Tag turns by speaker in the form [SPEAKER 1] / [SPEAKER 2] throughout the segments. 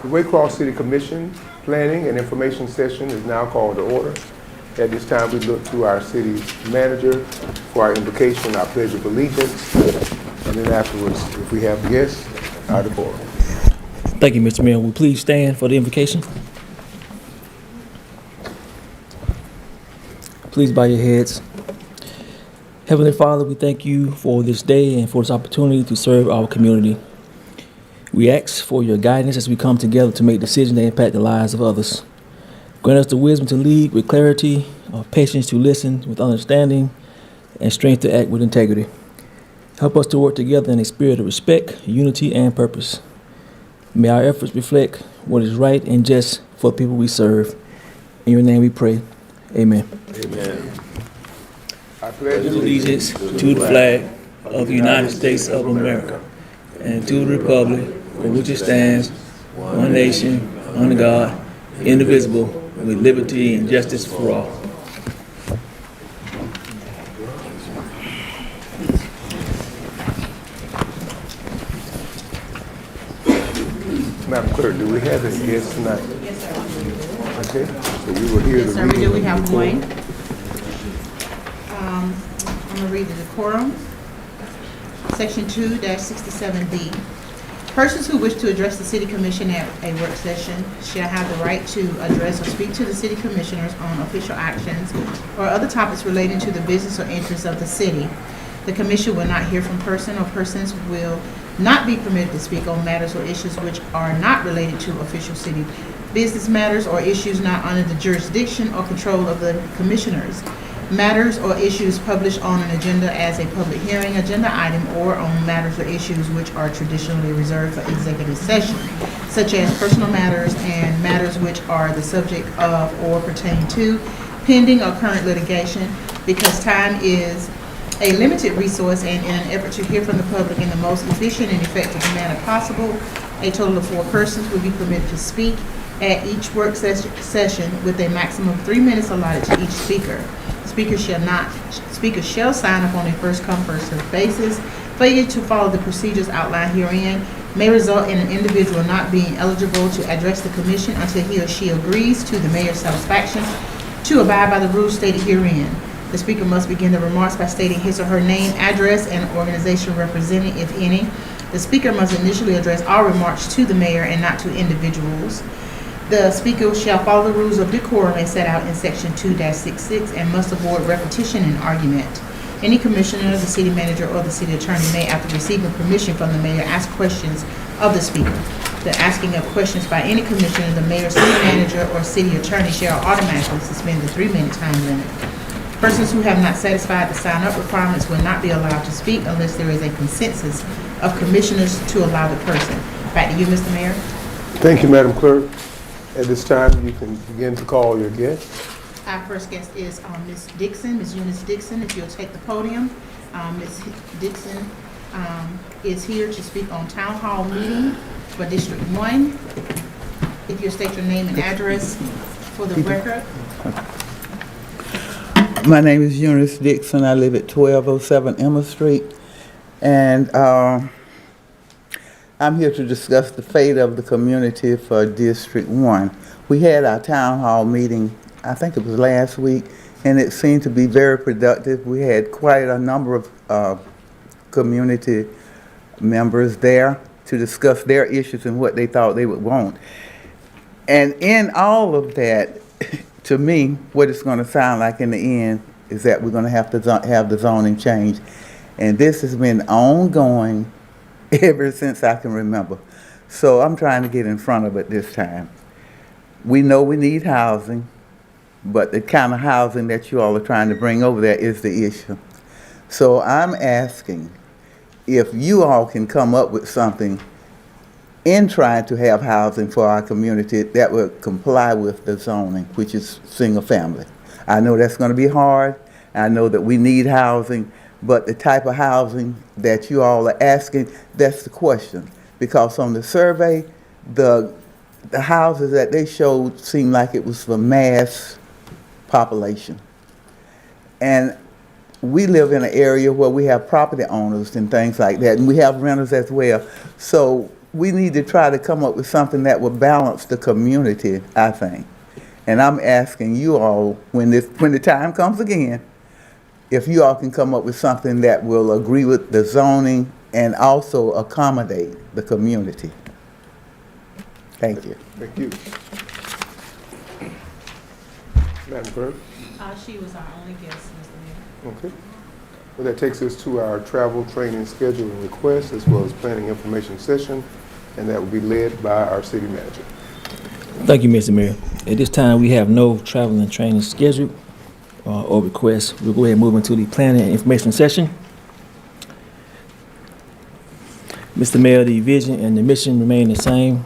[SPEAKER 1] The Waycross City Commission Planning and Information Session is now called to order. At this time, we look to our city manager for our invocation, our pledge of allegiance, and then afterwards, if we have guests, our decorum.
[SPEAKER 2] Thank you, Mr. Mayor. Will you please stand for the invocation? Please bow your heads. Heavenly Father, we thank you for this day and for this opportunity to serve our community. We ask for your guidance as we come together to make decisions that impact the lives of others. Grant us the wisdom to lead with clarity, patience to listen with understanding, and strength to act with integrity. Help us to work together in a spirit of respect, unity, and purpose. May our efforts reflect what is right and just for the people we serve. In your name we pray. Amen.
[SPEAKER 1] Amen. I pledge
[SPEAKER 2] Allegiance to the flag of the United States of America and to the republic for which it stands, one nation, under God, indivisible, with liberty and justice for all.
[SPEAKER 1] Madam Clerk, do we have any guests tonight?
[SPEAKER 3] Yes, sir.
[SPEAKER 1] Okay, so we will hear
[SPEAKER 3] Yes,
[SPEAKER 1] the
[SPEAKER 3] sir, we
[SPEAKER 1] reading.
[SPEAKER 3] do. We have one. I'm gonna read the decorum. Section 2-67B. Persons who wish to address the city commission at a work session shall have the right to address or speak to the city commissioners on official actions or other topics relating to the business or interests of the city. The commission will not hear from person or persons will not be permitted to speak on matters or issues which are not related to official city business matters or issues not under the jurisdiction or control of the commissioners. Matters or issues published on an agenda as a public hearing agenda item or on matters or issues which are traditionally reserved for executive session, such as personal matters and matters which are the subject of or pertain to pending or current litigation, because time is a limited resource and in an effort to hear from the public in the most efficient and effective manner possible, a total of 4 persons will be permitted to speak at each work session with a maximum of 3 minutes allotted to each speaker. Speakers shall sign up on a first-come, first-served basis. Failure to follow the procedures outlined herein may result in an individual not being eligible to address the commission until he or she agrees to the mayor's satisfaction to abide by the rules stated herein. The speaker must begin the remarks by stating his or her name, address, and organization represented, if any. The speaker must initially address all remarks to the mayor and not to individuals. The speaker shall follow the rules of decorum as set out in section 2-66 and must avoid repetition in argument. Any commissioner, the city manager, or the city attorney may, after receiving permission from the mayor, ask questions of the speaker. The asking of questions by any commissioner, the mayor, city manager, or city attorney shall automatically suspend the 3-minute time limit. Persons who have not satisfied the sign-up requirements will not be allowed to speak unless there is a consensus of commissioners to allow the person. Back to you, Mr. Mayor.
[SPEAKER 1] Thank you, Madam Clerk. At this time, you can begin to call your guests.
[SPEAKER 3] Our first guest is Ms. Dixon, Ms. Eunice Dixon, if you'll take the podium. Ms. Dixon is here to speak on town hall meeting for District 1. If you'll state your name and address for the record.
[SPEAKER 4] My name is Eunice Dixon. I live at 1207 Emma Street. And I'm here to discuss the fate of the community for District 1. We had our town hall meeting, I think it was last week, and it seemed to be very productive. We had quite a number of community members there to discuss their issues and what they thought they would want. And in all of that, to me, what it's going to sound like in the end is that we're going to have the zoning change. And this has been ongoing ever since I can remember. So I'm trying to get in front of it this time. We know we need housing, but the kind of housing that you all are trying to bring over there is the issue. So I'm asking if you all can come up with something in trying to have housing for our community that would comply with the zoning, which is single family. I know that's going to be hard. I know that we need housing, but the type of housing that you all are asking, that's the question. Because on the survey, the houses that they showed seemed like it was for mass population. And we live in an area where we have property owners and things like that, and we have renters as well. So we need to try to come up with something that will balance the community, I think. And I'm asking you all, when the time comes again, if you all can come up with something that will agree with the zoning and also accommodate the community. Thank you.
[SPEAKER 1] Thank you. Madam Clerk?
[SPEAKER 3] She was our only guest, Mr. Mayor.
[SPEAKER 1] Okay. Well, that takes us to our travel, training, schedule, and request, as well as planning information session, and that will be led by our city manager.
[SPEAKER 2] Thank you, Mr. Mayor. At this time, we have no travel and training scheduled or requests. We'll go ahead and move into the planning and information session. Mr. Mayor, the vision and the mission remain the same.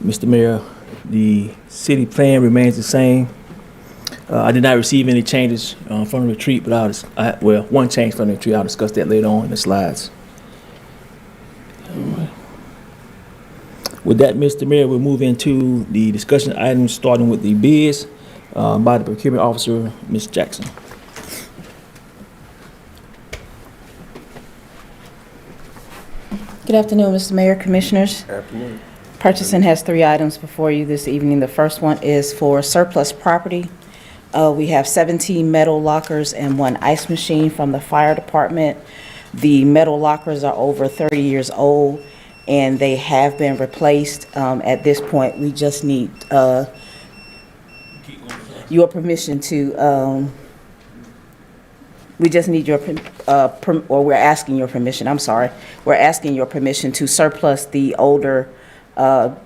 [SPEAKER 2] Mr. Mayor, the city plan remains the same. I did not receive any changes from the retreat, but one change from the retreat. I'll discuss that later on in the slides. All right. With that, Mr. Mayor, we'll move into the discussion items, starting with the bids by the procurement officer, Ms. Jackson.
[SPEAKER 5] Good afternoon, Mr. Mayor, Commissioners.
[SPEAKER 1] Afternoon.
[SPEAKER 5] Purchasing has 3 items before you this evening. The first one is for surplus property. We have 17 metal lockers and 1 ice machine from the fire department. The metal lockers are over 30 years old, and they have been replaced. At this point, we just need your permission to, we just need your, we're asking your permission, I'm sorry. We're asking your permission to surplus the older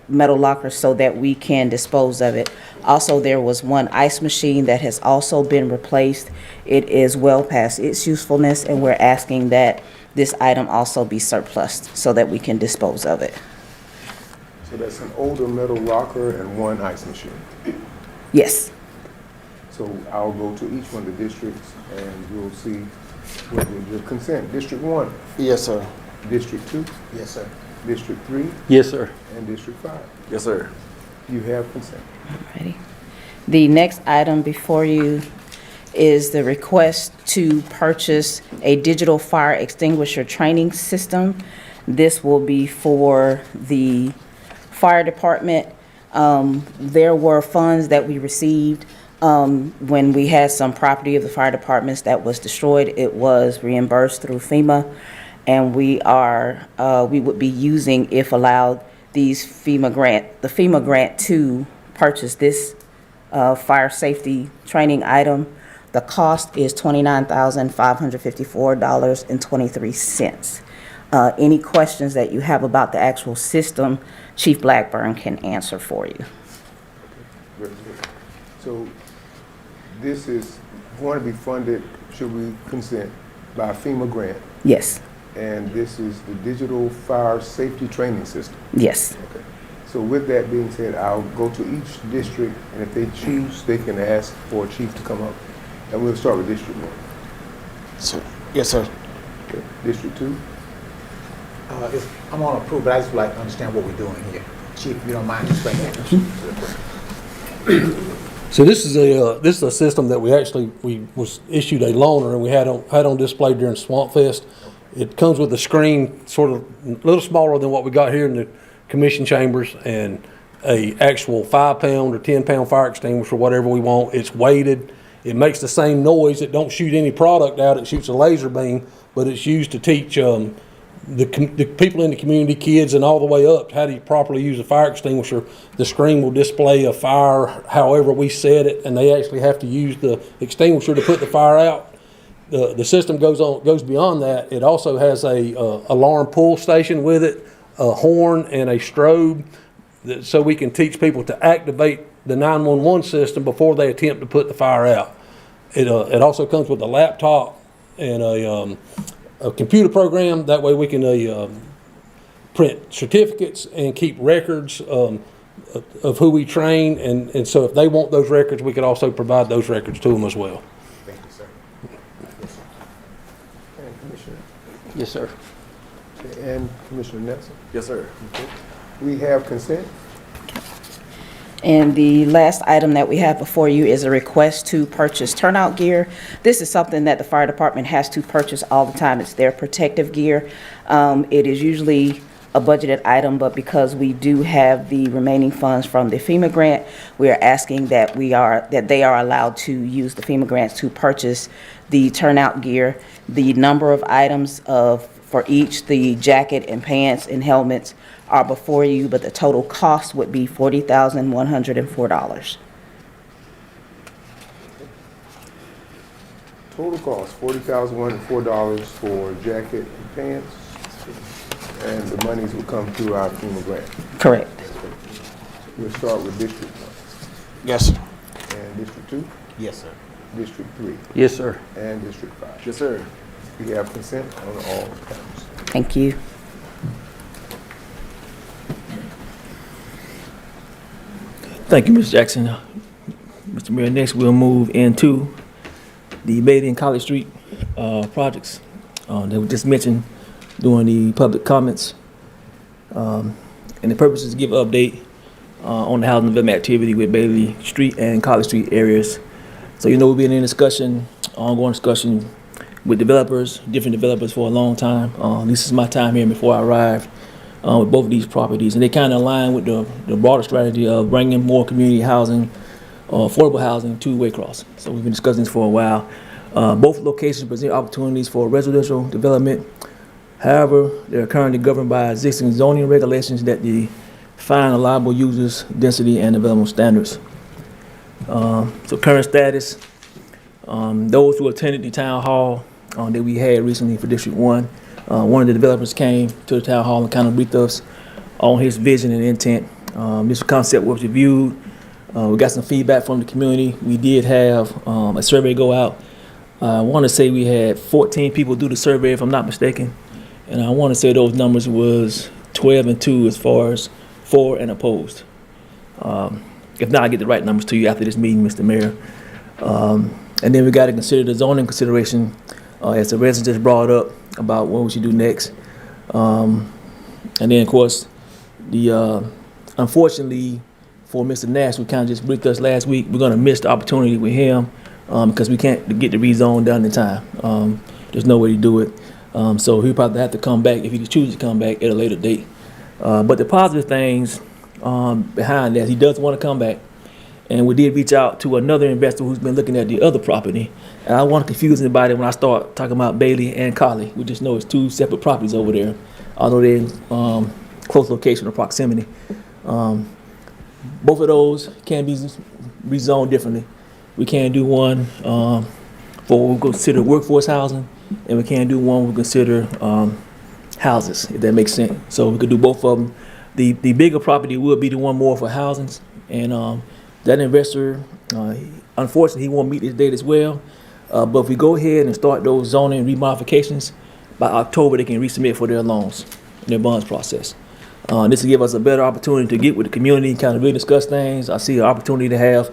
[SPEAKER 5] metal lockers so that we can dispose of it. Also, there was 1 ice machine that has also been replaced. It is well past its usefulness, and we're asking that this item also be surplused so that we can dispose of it.
[SPEAKER 1] So that's an older metal locker and 1 ice machine.
[SPEAKER 5] Yes.
[SPEAKER 1] So I'll go to each one of the districts and we'll see what will give consent. District 1,
[SPEAKER 6] Yes, sir.
[SPEAKER 1] District 2,
[SPEAKER 6] Yes, sir.
[SPEAKER 1] District 3,
[SPEAKER 6] Yes, sir.
[SPEAKER 1] and District 5.
[SPEAKER 6] Yes, sir.
[SPEAKER 1] You have consent.
[SPEAKER 5] Alrighty. The next item before you is the request to purchase a digital fire extinguisher training system. This will be for the fire department. There were funds that we received when we had some property of the fire departments that was destroyed. It was reimbursed through FEMA, and we would be using, if allowed, the FEMA grant to purchase this fire safety training item. The cost is $29,554.23. Any questions that you have about the actual system, Chief Blackburn can answer for you.
[SPEAKER 1] Very good. So this is going to be funded, should we consent, by FEMA grant,
[SPEAKER 5] Yes,
[SPEAKER 1] and this is the digital fire safety training system.
[SPEAKER 5] yes.
[SPEAKER 1] Okay. So with that being said, I'll go to each district, and if they choose, they can ask for a chief to come up. And we'll start with District 1.
[SPEAKER 6] Sir. Yes, sir.
[SPEAKER 1] Okay. District 2?
[SPEAKER 7] I'm on approve, but I just would like to understand what we're doing here. Chief, if you don't mind explaining that.
[SPEAKER 8] So this is a system that we was issued a loaner and we had on display during Swamp Fest. It comes with a screen sort of a little smaller than what we got here in the commission chambers, and a actual 5-pound or 10-pound fire extinguisher, whatever we want. It's weighted. It makes the same noise. It don't shoot any product out. It shoots a laser beam, but it's used to teach the people in the community, kids and all the way up, how do you properly use a fire extinguisher. The screen will display a fire however we set it, and they actually have to use the extinguisher to put the fire out. The system goes beyond that. It also has a alarm pull station with it, a horn, and a strobe, so we can teach people to activate the 911 system before they attempt to put the fire out. It also comes with a laptop and a computer program. That way we can print certificates and keep records of who we train, and so if they want those records, we could also provide those records to them as well.
[SPEAKER 7] Thank you, sir.
[SPEAKER 1] And Commissioner?
[SPEAKER 6] Yes, sir.
[SPEAKER 1] And Commissioner Nelson?
[SPEAKER 6] Yes, sir.
[SPEAKER 1] Okay. We have consent.
[SPEAKER 5] And the last item that we have before you is a request to purchase turnout gear. This is something that the fire department has to purchase all the time. It's their protective gear. It is usually a budgeted item, but because we do have the remaining funds from the FEMA grant, we are asking that they are allowed to use the FEMA grants to purchase the turnout gear. The number of items for each, the jacket and pants and helmets are before you, but the total cost would be $40,104.
[SPEAKER 1] Total cost, $40,104 for jacket and pants, and the monies will come through our FEMA grant.
[SPEAKER 5] Correct.
[SPEAKER 1] We'll start with District 1,
[SPEAKER 6] Yes, sir.
[SPEAKER 1] and District 2,
[SPEAKER 7] Yes, sir.
[SPEAKER 1] District 3,
[SPEAKER 6] Yes, sir.
[SPEAKER 1] and District 5.
[SPEAKER 6] Yes, sir.
[SPEAKER 1] We have consent on all items.
[SPEAKER 5] Thank you.
[SPEAKER 2] Thank you, Mr. Jackson. Mr. Mayor, next we'll move into the Beatty and College Street projects that we just mentioned during the public comments. And the purpose is to give an update on the housing development activity with Bailey Street and College Street areas. So we've been in discussion, ongoing discussion with developers, different developers for a long time. This is my time here before I arrived with both of these properties, and they kind of align with the broader strategy of bringing more community housing, affordable housing to Waycross. So we've been discussing this for a while. Both locations present opportunities for residential development. However, they're currently governed by existing zoning regulations that define allowable users, density, and development standards. So current status, those who attended the town hall that we had recently for District 1, one of the developers came to the town hall and kind of briefed us on his vision and intent. This concept was reviewed. We got some feedback from the community. We did have a survey go out. I want to say we had 14 people do the survey, if I'm not mistaken. And I want to say those numbers was 12 and 2 as far as for and opposed. If not, I'll get the right numbers to you after this meeting, Mr. Mayor. And then we got to consider the zoning consideration as the residents just brought up about what we should do next. And then, of course, unfortunately for Mr. Nash, who kind of just briefed us last week, we're going to miss the opportunity with him because we can't get the rezone done in time. There's no way to do it. So he'll probably have to come back if he chooses to come back at a later date. But the positive things behind that, he does want to come back. And we did reach out to another investor who's been looking at the other property. And I want to confuse anybody when I start talking about Bailey and Colley. We just know it's two separate properties over there, although they're in close location or proximity. Both of those can be rezoned differently. We can do one for what we consider workforce housing, and we can do one we consider houses, if that makes sense. So we could do both of them. The bigger property would be the one more for housings, and that investor, unfortunately, he won't meet this date as well. But if we go ahead and start those zoning remodifications, by October they can resubmit for their loans, their bonds process. This will give us a better opportunity to get with the community, kind of really discuss things. I see an opportunity to have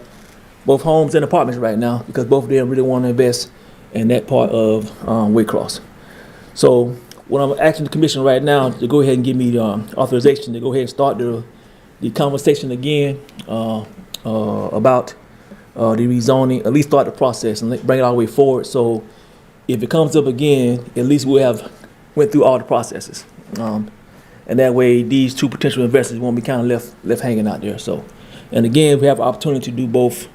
[SPEAKER 2] both homes and apartments right now because both of them really want to invest in that part of Waycross. So what I'm asking the commission right now to go ahead and give me the authorization to go ahead and start the conversation again about the rezoning, at least start the process and bring it all the way forward. So if it comes up again, at least we'll have went through all the processes. And that way these two potential investors won't be kind of left hanging out there. So, and again, we have an opportunity to do both,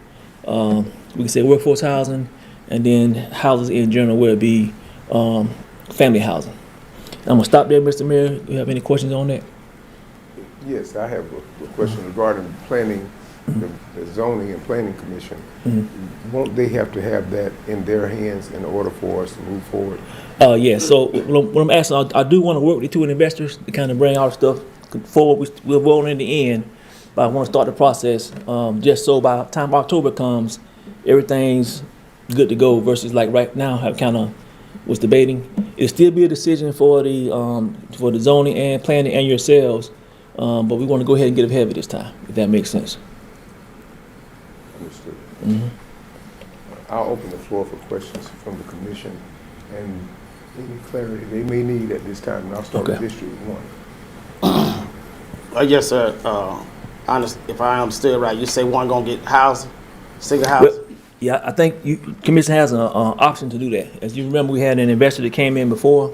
[SPEAKER 2] we can say workforce housing and then houses in general where it be family housing. I'm gonna stop there, Mr. Mayor. You have any questions on that?
[SPEAKER 1] Yes, I have a question regarding planning, the zoning and planning commission. Won't they have to have that in their hands in order for us to move forward?
[SPEAKER 2] Yeah, so what I'm asking, I do want to work with the two investors to kind of bring our stuff forward. We'll roll in the end, but I want to start the process just so by the time October comes, everything's good to go versus like right now, I kind of was debating. It'll still be a decision for the zoning and planning and yourselves, but we want to go ahead and get ahead of it this time, if that makes sense.
[SPEAKER 1] Understood.
[SPEAKER 2] Mm-hmm.
[SPEAKER 1] I'll open the floor for questions from the commission and any clarity they may need at this time. And I'll start with
[SPEAKER 2] Okay.
[SPEAKER 1] District 1.
[SPEAKER 6] Yes, sir. if I understood right, you say one gonna get housing, single housing?
[SPEAKER 2] Well, yeah, I think commission has an option to do that. As you remember, we had an investor that came in before,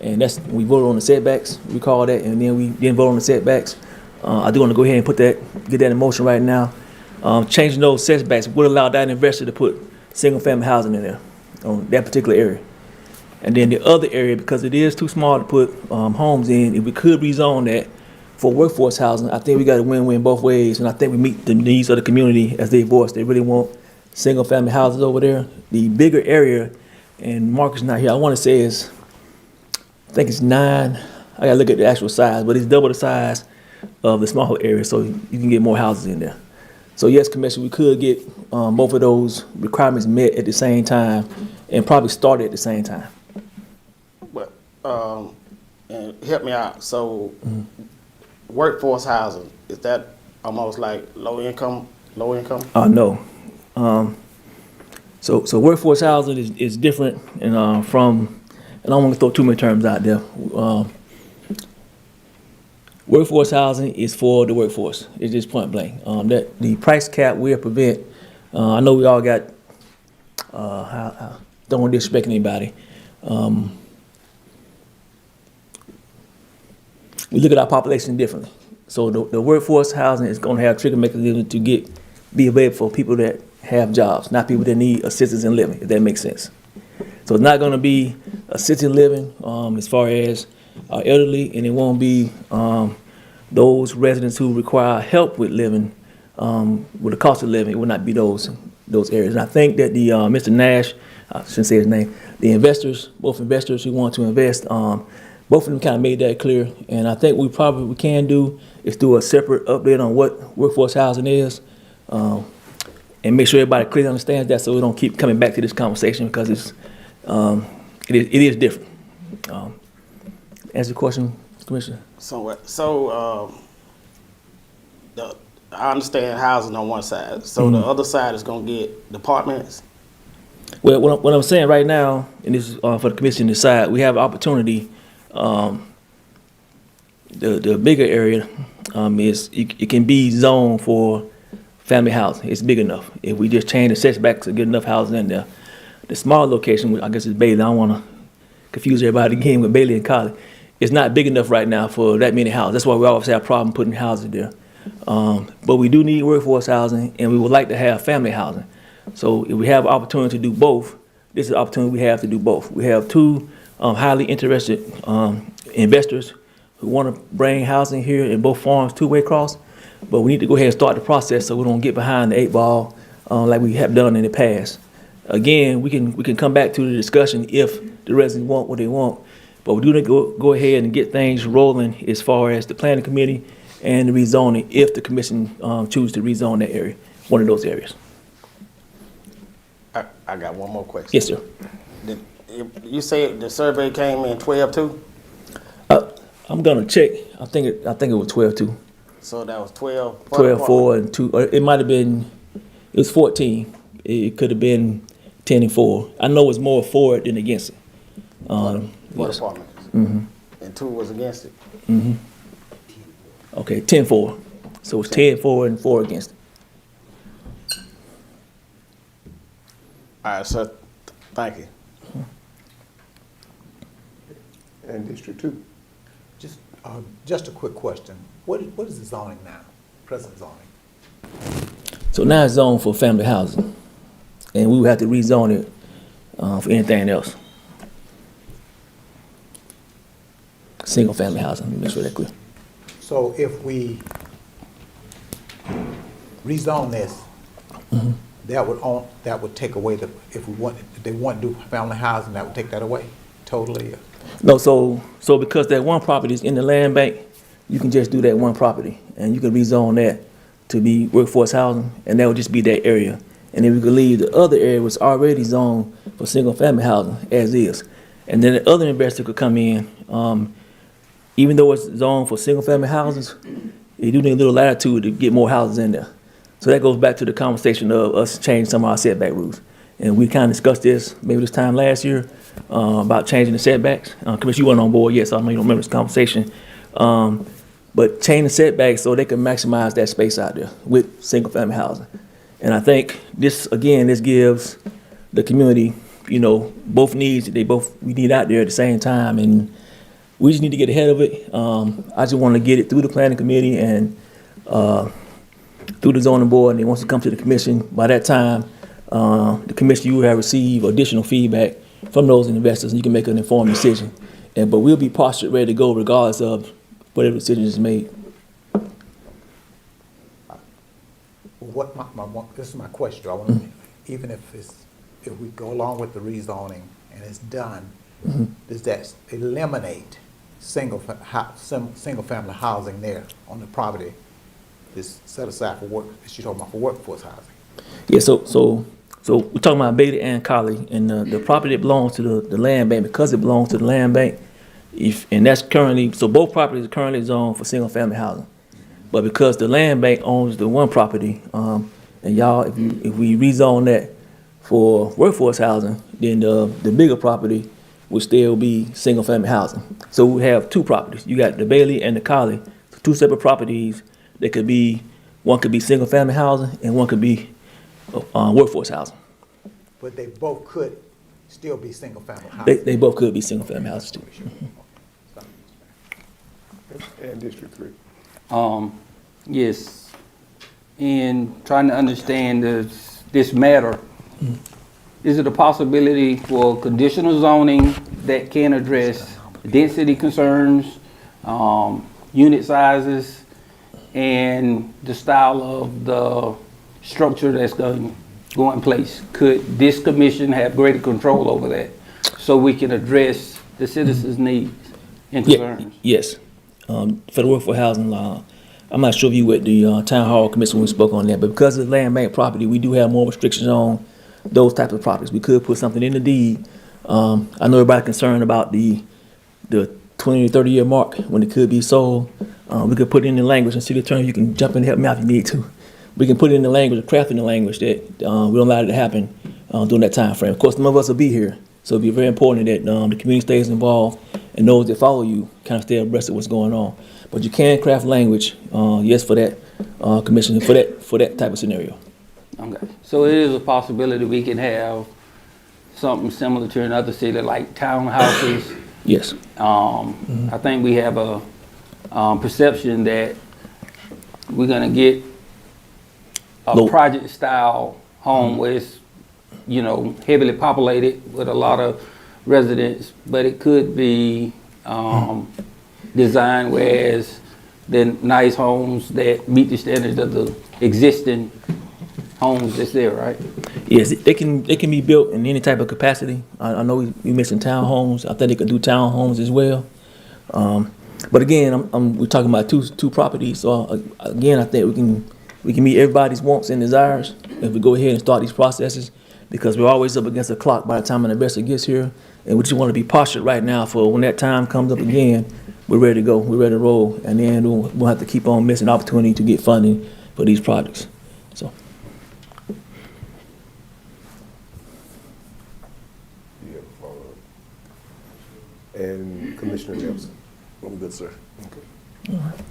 [SPEAKER 2] and we voted on the setbacks, we call that, and then we didn't vote on the setbacks. I do want to go ahead and get that in motion right now. Changing those setbacks would allow that investor to put single-family housing in there on that particular area. And then the other area, because it is too small to put homes in, if we could rezone that for workforce housing, I think we got to win-win both ways, and I think we meet the needs of the community as they voice. They really want single-family houses over there. The bigger area, and Marcus not here, I want to say I think it's 9. I got to look at the actual size, but it's double the size of the smaller area, so you can get more houses in there. So yes, Commissioner, we could get both of those requirements met at the same time and probably start at the same time.
[SPEAKER 6] But, and help me out, so workforce housing, is that almost like low income?
[SPEAKER 2] No. So workforce housing is different and and I don't want to throw too many terms out there. Workforce housing is for the workforce. It's just point blank. That the price cap will prevent. I know we all got. Don't want to disrespect anybody. We look at our population differently. So the workforce housing is going to have trigger mechanisms to be available for people that have jobs, not people that need assistance in living. If that makes sense. So it's not going to be assisted living as far as our elderly, and it won't be those residents who require help with living, with the cost of living. It will not be those areas. And I think that the Mr. Nash, I shouldn't say his name, the investors, both investors who want to invest, both of them kind of made that clear. And I think we can do is do a separate update on what workforce housing is, and make sure everybody clearly understands that, so we don't keep coming back to this conversation, because it is different. Answer the question, Commissioner?
[SPEAKER 6] I understand housing on one side, so the other side is gonna get apartments?
[SPEAKER 2] Well, what I'm saying right now, and this is for the commission to decide, we have an opportunity. The bigger area it can be zoned for family housing. It's big enough. If we just change the setbacks to get enough housing in there. The small location, I guess it's Bailey. I don't want to confuse everybody again with Bailey and College. It's not big enough right now for that many houses. That's why we always have a problem putting houses there. But we do need workforce housing, and we would like to have family housing. So if we have an opportunity to do both, this is an opportunity we have to do both. We have two highly interested investors who want to bring housing here in both farms to Waycross, but we need to go ahead and start the process so we don't get behind the 8 ball like we have done in the past. Again, we can come back to the discussion if the residents want what they want, but we do need to go ahead and get things rolling as far as the planning committee and the rezoning if the commission chooses to rezone that area, one of those areas.
[SPEAKER 6] I got one more question.
[SPEAKER 2] Yes, sir.
[SPEAKER 6] You said the survey came in 12-2?
[SPEAKER 2] I'm gonna check. I think it was 12-2.
[SPEAKER 6] So that was 12?
[SPEAKER 2] 12-4 and 2. Or it might have been. It was 14. It could have been 10 and 4. I know it's more for it than against it.
[SPEAKER 6] For
[SPEAKER 2] Yes.
[SPEAKER 6] apartments?
[SPEAKER 2] Mm-hmm.
[SPEAKER 6] And 2 was against it?
[SPEAKER 2] Mm-hmm. Okay, 10-4. So it's 10-4 and 4 against it.
[SPEAKER 6] All right, sir. Thank you.
[SPEAKER 1] And District 2.
[SPEAKER 7] Just a quick question. What is the zoning now, present zoning?
[SPEAKER 2] So now it's zoned for family housing, and we would have to rezone it for anything else. Single family housing. Let me make sure that's clear.
[SPEAKER 7] So if we rezone this, that would take away if they want to do family housing, that would take that away totally?
[SPEAKER 2] No, so because that one property is in the land bank, you can just do that one property, and you can rezone that to be workforce housing, and that would just be that area. And then we could leave the other area was already zoned for single family housing as is. And then the other investor could come in, even though it's zoned for single family houses, you do need a little latitude to get more houses in there. So that goes back to the conversation of us changing some of our setback rules. And we kind of discussed this maybe this time last year about changing the setbacks. Commissioner, you weren't on board yet, so I know you don't remember this conversation. but change the setbacks so they can maximize that space out there with single-family housing. And I think this, again, this gives the community, both needs that we need out there at the same time, and we just need to get ahead of it. I just want to get it through the planning committee and through the zoning board, and it wants to come to the commission. By that time, the commission, you will have received additional feedback from those investors, and you can make an informed decision. But we'll be postured, ready to go, regardless of whatever decision is made.
[SPEAKER 7] This is my question. I want even if we go along with the rezoning and it's done, does that eliminate single-family housing there on the property that's set aside for work, that you're talking about for workforce housing?
[SPEAKER 2] Yeah, so we're talking about Bailey and Colley, and the property that belongs to the land bank, because it belongs to the land bank, and that's currently, so both properties are currently zoned for single-family housing. But because the land bank owns the one property, and y'all, if we rezone that for workforce housing, then the bigger property will still be single-family housing. So we have two properties. You got the Bailey and the Colley, two separate properties that could be, one could be single-family housing and one could be workforce housing.
[SPEAKER 7] But they both could still be single-family housing?
[SPEAKER 2] They both could be single-family houses too.
[SPEAKER 1] And District 3.
[SPEAKER 9] Yes, in trying to understand this matter, is it a possibility for conditional zoning that can address density concerns, unit sizes, and the style of the structure that's going to go in place? Could this commission have greater control over that so we can address the citizens' needs and concerns?
[SPEAKER 2] Yes. For the workforce housing law, I'm not sure if you were at the town hall commission when we spoke on that, but because of the land bank property, we do have more restrictions on those types of properties. We could put something in the deed. I know everybody's concerned about the 20 to 30 year mark when it could be sold. We could put it in the language, and city attorney, you can jump in and help me out if you need to. We can put it in the language, craft in the language that we don't allow it to happen during that time frame. Of course, some of us will be here, so it'll be very important that the community stays involved and those that follow you kind of stay abreast of what's going on. But you can craft language, yes, for that commission, for that type of scenario.
[SPEAKER 9] Okay, so it is a possibility we can have something similar to another city like townhouses.
[SPEAKER 2] Yes.
[SPEAKER 9] I think we have a perception that we're gonna get a project style home where it's, heavily populated with a lot of residents, but it could be designed whereas they're nice homes that meet the standards of the existing homes that's there, right?
[SPEAKER 2] Yes, they can be built in any type of capacity. I know we mentioned townhomes. I think they could do townhomes as well. But again, we're talking about two properties. So again, I think we can meet everybody's wants and desires if we go ahead and start these processes, because we're always up against the clock by the time an investor gets here, and we just want to be postured right now for when that time comes up again. We're ready to go. We're ready to roll, and then we'll have to keep on missing opportunity to get funding for these projects. So.
[SPEAKER 1] You have a follow-up? And Commissioner Nelson?
[SPEAKER 8] I'm good, sir.
[SPEAKER 1] Okay.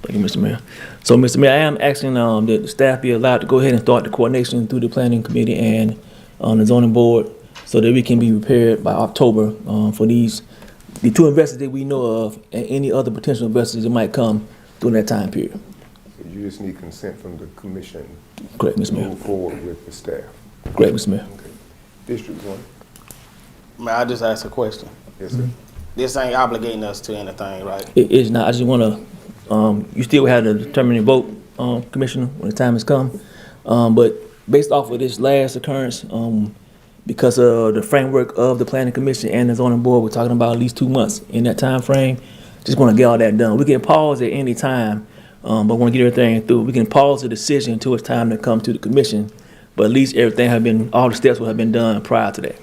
[SPEAKER 2] Thank you, Mr. Mayor. So, Mr. Mayor, I am asking that the staff be allowed to go ahead and start the coordination through the planning committee and the zoning board so that we can be prepared by October for the two investors that we know of and any other potential investors that might come during that time period.
[SPEAKER 1] So you just need consent from the commission.
[SPEAKER 2] Correct, Mr.
[SPEAKER 1] to
[SPEAKER 2] Mayor.
[SPEAKER 1] move forward with the staff.
[SPEAKER 2] Correct, Mr. Mayor.
[SPEAKER 1] Okay. District 1?
[SPEAKER 6] May I just ask a question?
[SPEAKER 1] Yes, sir.
[SPEAKER 6] This ain't obligating us to anything, right?
[SPEAKER 2] It is not. I just want to, you still have the determining vote, Commissioner, when the time has come. But based off of this last occurrence, because of the framework of the planning commission and the zoning board, we're talking about at least 2 months in that time frame. Just want to get all that done. We can pause at any time, but want to get everything through. We can pause the decision until it's time to come to the commission, but at least all the steps will have been done prior to that.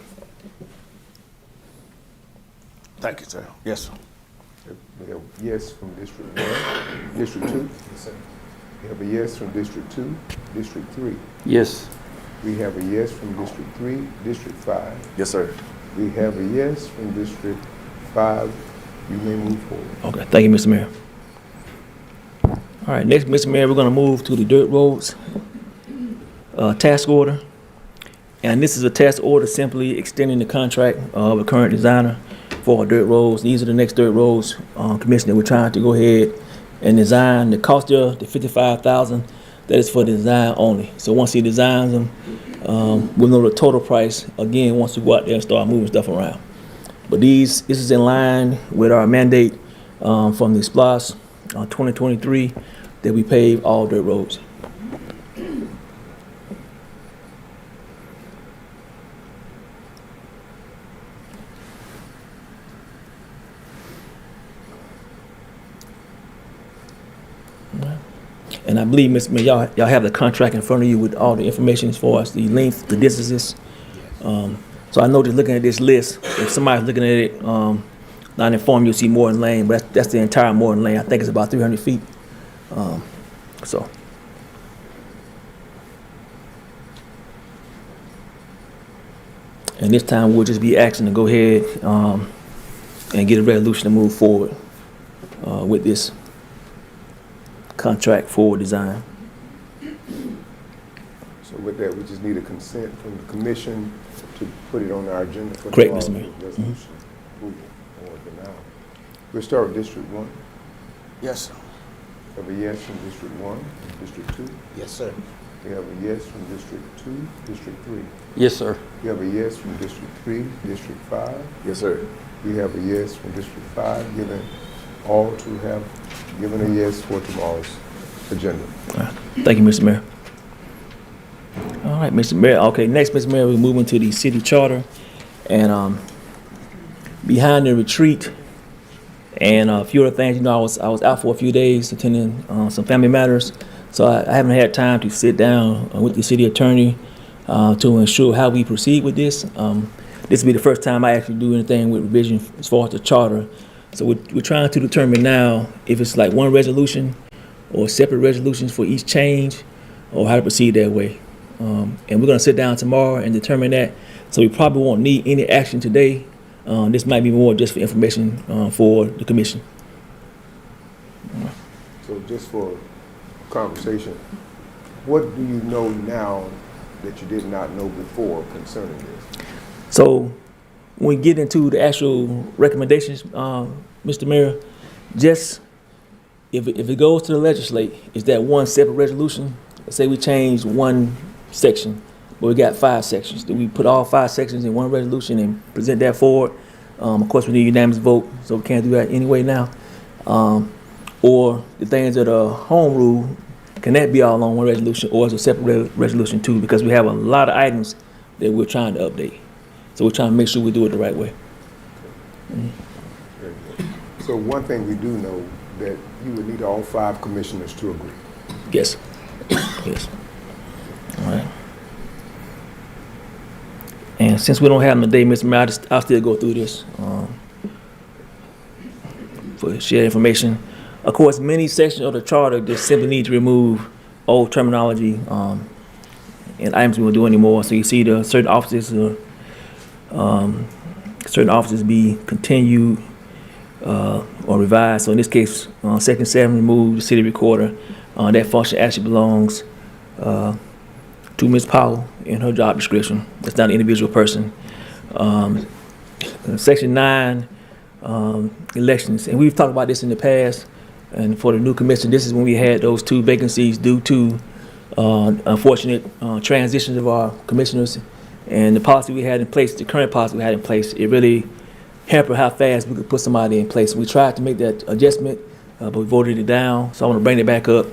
[SPEAKER 6] Thank you, sir. Yes, sir.
[SPEAKER 1] We have a yes from District 1. District 2? Yes, sir. We have a yes from District 2. District 3?
[SPEAKER 9] Yes.
[SPEAKER 1] We have a yes from District 3. District 5?
[SPEAKER 8] Yes, sir.
[SPEAKER 1] We have a yes from District 5. You may move forward.
[SPEAKER 2] Okay, thank you, Mr. Mayor. All right, next, Mr. Mayor, we're gonna move to the dirt roads, task order. And this is a task order simply extending the contract of a current designer for our dirt roads. These are the next dirt roads, Commissioner, we're trying to go ahead and design. The cost of the $55,000, that is for the design only. So once he designs them, we'll know the total price, again, once we go out there and start moving stuff around. But this is in line with our mandate from the SPLOST 2023 that we pave all dirt roads. And I believe, Mr. Mayor, y'all have the contract in front of you with all the information as far as the length, the distances. So I know just looking at this list, if somebody's looking at it, not informed, you'll see Morton Lane, but that's the entire Morton Lane. I think it's about 300 feet. So. And this time we'll just be asking to go ahead and get a resolution to move forward with this contract for design.
[SPEAKER 1] So with that, we just need a consent from the commission to put it on our agenda for
[SPEAKER 2] Correct,
[SPEAKER 1] tomorrow's
[SPEAKER 2] Mr. Mayor.
[SPEAKER 1] resolution approval or denial. We'll start with District 1.
[SPEAKER 6] Yes, sir.
[SPEAKER 1] We have a yes from District 1, District 2.
[SPEAKER 7] Yes, sir.
[SPEAKER 1] We have a yes from District 2, District 3.
[SPEAKER 9] Yes, sir.
[SPEAKER 1] We have a yes from District 3, District 5.
[SPEAKER 6] Yes, sir.
[SPEAKER 1] We have a yes from District 5, given all to have given a yes for tomorrow's agenda.
[SPEAKER 2] Thank you, Mr. Mayor. All right, Mr. Mayor. Okay, next, Mr. Mayor, we're moving to the city charter. And behind the retreat and a few other things, you know, I was out for a few days attending some family matters. So I haven't had time to sit down with the city attorney to ensure how we proceed with this. This will be the first time I actually do anything with revision as far as the charter. So we're trying to determine now if it's like one resolution or separate resolutions for each change or how to proceed that way. And we're going to sit down tomorrow and determine that. So we probably won't need any action today. This might be more just for information for the commission.
[SPEAKER 1] So just for conversation, what do you know now that you did not know before concerning this?
[SPEAKER 2] So when we get into the actual recommendations, Mr. Mayor, just if it goes to the legislate, is that one separate resolution? Let's say we change one section, but we got 5 sections. Do we put all 5 sections in one resolution and present that forward? Of course, we need unanimous vote, so we can't do that anyway now. Or the things that are home rule, can that be all on one resolution, or is it a separate resolution too? Because we have a lot of items that we're trying to update. So we're trying to make sure we do it the right way.
[SPEAKER 1] Very good. So one thing we do know that you would need all 5 commissioners to agree.
[SPEAKER 2] Yes. Yes. All right. And since we don't have them today, Mr. Mayor, I'll still go through this for shared information. Of course, many sections of the charter just simply need to remove old terminology and items we won't do anymore. So you see the certain offices be continued or revised. So in this case, Section 7 removed the city recorder. That function actually belongs to Ms. Powell in her job description. That's not an individual person. Section 9, elections, and we've talked about this in the past. And for the new commission, this is when we had those 2 vacancies due to unfortunate transitions of our commissioners. And the policy we had in place, the current policy we had in place, it really hampered how fast we could put somebody in place. We tried to make that adjustment, but we voted it down. So I want to bring it back up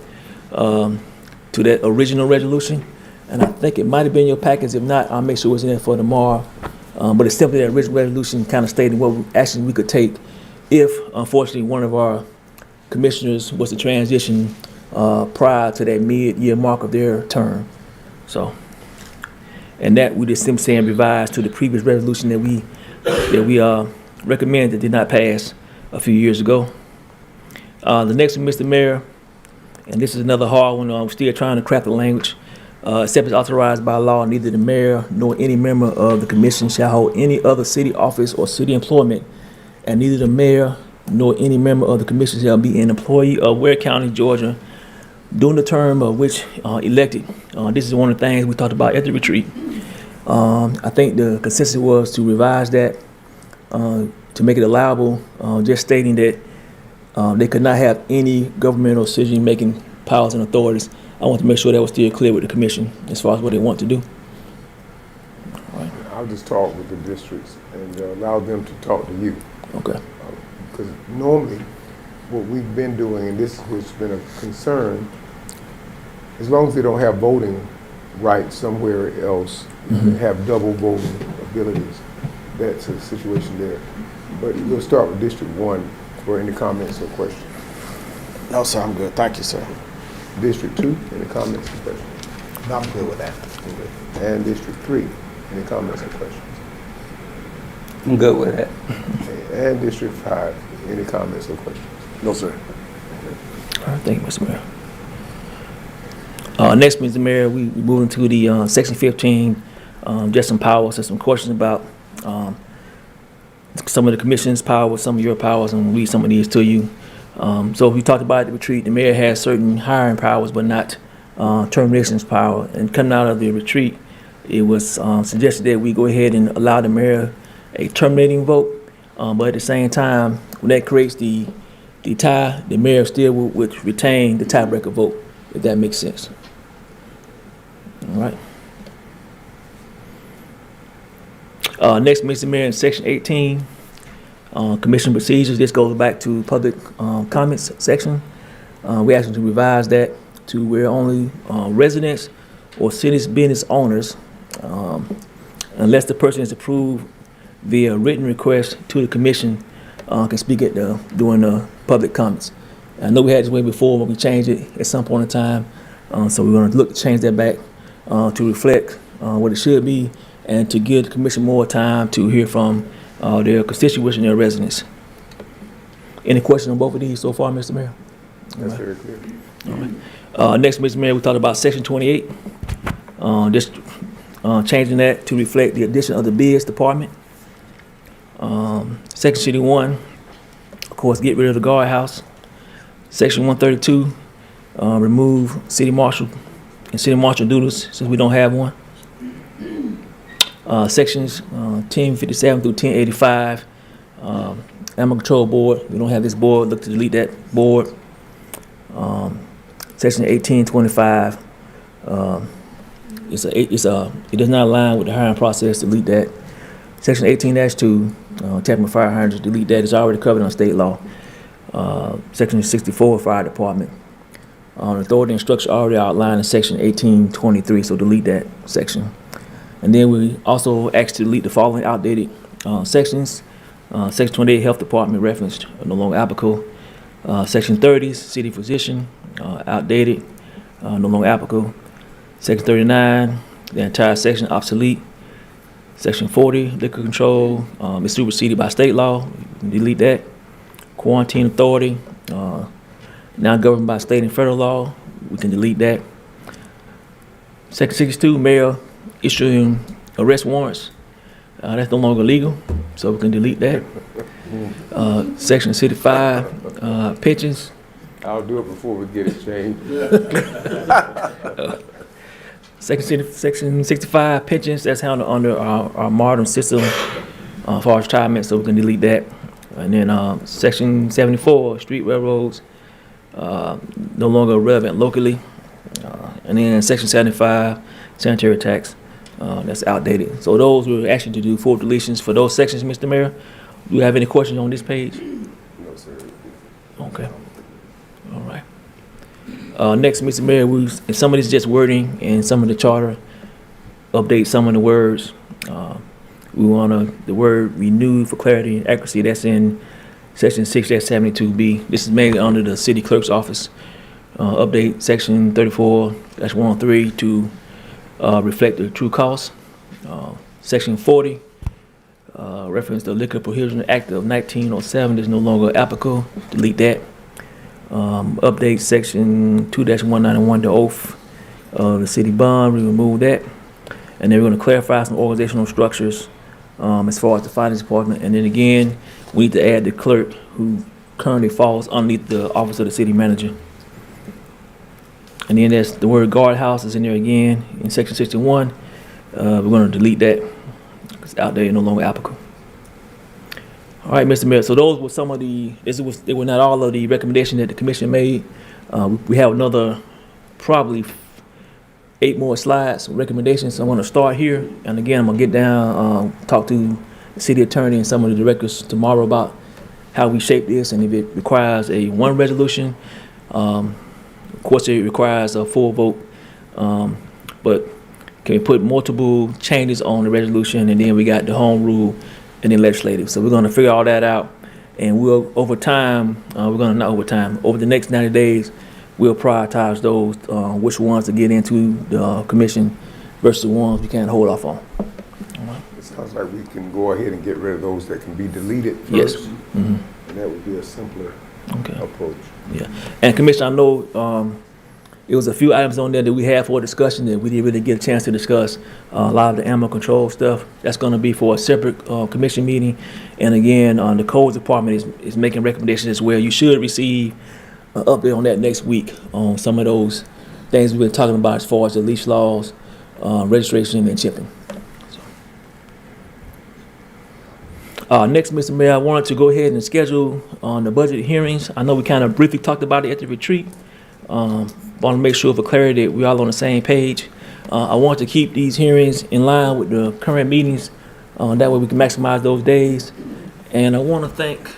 [SPEAKER 2] to that original resolution. And I think it might have been in your packets. If not, I'll make sure it's in there for tomorrow. But it's simply that original resolution kind of stating what action we could take if, unfortunately, one of our commissioners was to transition prior to that mid-year mark of their term. So, and that we just simply saying revised to the previous resolution that we recommended that did not pass a few years ago. The next one, Mr. Mayor, and this is another hard one. I'm still trying to craft the language. Except as authorized by law, neither the mayor nor any member of the commission shall hold any other city office or city employment, and neither the mayor nor any member of the commission shall be an employee of Ware County, Georgia, During the term of which elected, this is one of the things we talked about at the retreat. I think the consensus was to revise that to make it allowable, just stating that they could not have any governmental decision-making powers and authorities. I want to make sure that was still clear with the commission as far as what they want to do.
[SPEAKER 1] I'll just talk with the districts and allow them to talk to you.
[SPEAKER 2] Okay.
[SPEAKER 1] Because normally, what we've been doing, and this has been a concern, as long as they don't have voting rights somewhere else, have double voting abilities, that's a situation there. But we'll start with District 1 for any comments or questions.
[SPEAKER 6] No, sir, I'm good. Thank you, sir.
[SPEAKER 1] District 2, any comments or questions?
[SPEAKER 7] No, I'm good with that.
[SPEAKER 1] And District 3, any comments or questions?
[SPEAKER 9] I'm good with that.
[SPEAKER 1] And District 5, any comments or questions?
[SPEAKER 8] No, sir.
[SPEAKER 2] All right, thank you, Mr. Mayor. Next, Mr. Mayor, we move into the Section 15, just some powers and some questions about some of the commission's powers, some of your powers, and we'll read some of these to you. So we talked about at the retreat, the mayor has certain hiring powers, but not terminations power. And coming out of the retreat, it was suggested that we go ahead and allow the mayor a terminating vote, but at the same time, when that creates the tie, the mayor still would retain the tiebreaker vote, if that makes sense. All right. Next, Mr. Mayor, in Section 18, Commission procedures. This goes back to public comments section. We asked them to revise that to where only residents or city's business owners, unless the person is approved via written request to the commission, can speak at during the public comments. I know we had this way before, but we changed it at some point in time, so we're going to look to change that back to reflect what it should be, and to give the commission more time to hear from their constituents and their residents. Any questions on both of these so far, Mr. Mayor?
[SPEAKER 1] That's very clear.
[SPEAKER 2] Next, Mr. Mayor, we talked about Section 28, just changing that to reflect the addition of the bids department. Section 61, of course, get rid of the guardhouse. Section 132, remove city marshal and city marshal duties since we don't have one. Sections 1057 through 1085, Animal Control Board. We don't have this board. Look to delete that board. Section 1825, it does not align with the hiring process. Delete that. Section 18-2, tapping fire hydrants. Delete that. It's already covered on state law. Section 64, fire department. Authority and structure already outlined in Section 1823. So delete that section. And then we also asked to delete the following outdated sections. Section 28, Health Department referenced, no longer applicable. Section 30, City Physician, outdated, no longer applicable. Section 39, the entire section obsolete. Section 40, Liquor Control, is superseded by state law. Delete that. Quarantine Authority, now governed by state and federal law. We can delete that. Section 62, Mayor issuing arrest warrants. That's no longer legal, so we can delete that. Section 65, pensions.
[SPEAKER 1] I'll do it before we get it changed.
[SPEAKER 2] Section 65, pensions, that's handled under our modern system for retirement, so we can delete that. And then Section 74, street railroads, no longer relevant locally. And then Section 75, sanitary tax, that's outdated. So those were actually to do 4 deletions for those sections, Mr. Mayor. Do you have any questions on this page?
[SPEAKER 1] No, sir.
[SPEAKER 2] Okay. All right. Next, Mr. Mayor, some of this is just wording and some of the charter update some of the words. We want the word renewed for clarity and accuracy. That's in Section 6-72B. This is mainly under the city clerk's office. Update Section 34-103 to reflect the true cost. Section 40, reference the Liquor Prohibition Act of 1907 is no longer applicable. Delete that. Update Section 2-191, the oath of the city bond. We remove that. And then we're going to clarify some organizational structures as far as the finance department. And then again, we need to add the clerk who currently falls underneath the office of the city manager. And then there's the word guardhouse is in there again in section 61. We're going to delete that. It's out there, no longer applicable. All right, Mr. Mayor. So those were some of they were not all of the recommendations that the commission made. We have another probably 8 more slides, recommendations. So I'm going to start here. And again, I'm going to get down, talk to the city attorney and some of the directors tomorrow about how we shape this and if it requires one resolution. Of course, it requires a full vote. But can we put multiple changes on the resolution, and then we got the home rule and then legislative. So we're going to figure all that out, and over the next 90 days, we'll prioritize those, which ones to get into the commission versus the ones we can't hold off on.
[SPEAKER 1] It sounds like we can go ahead and get rid of those that can be deleted
[SPEAKER 2] Yes.
[SPEAKER 1] first.
[SPEAKER 2] Mhm.
[SPEAKER 1] And that would be a simpler
[SPEAKER 2] Okay.
[SPEAKER 1] approach.
[SPEAKER 2] Yeah. And Commissioner, I know it was a few items on there that we had for discussion that we didn't really get a chance to discuss. A lot of the animal control stuff, that's going to be for a separate commission meeting. And again, the codes department is making recommendations as well. You should receive an update on that next week on some of those things we've been talking about as far as the leash laws, registration, and chipping. Next, Mr. Mayor, I wanted to go ahead and schedule the budget hearings. I know we kind of briefly talked about it at the retreat. Want to make sure for clarity that we're all on the same page. I want to keep these hearings in line with the current meetings. That way we can maximize those days. And I want to thank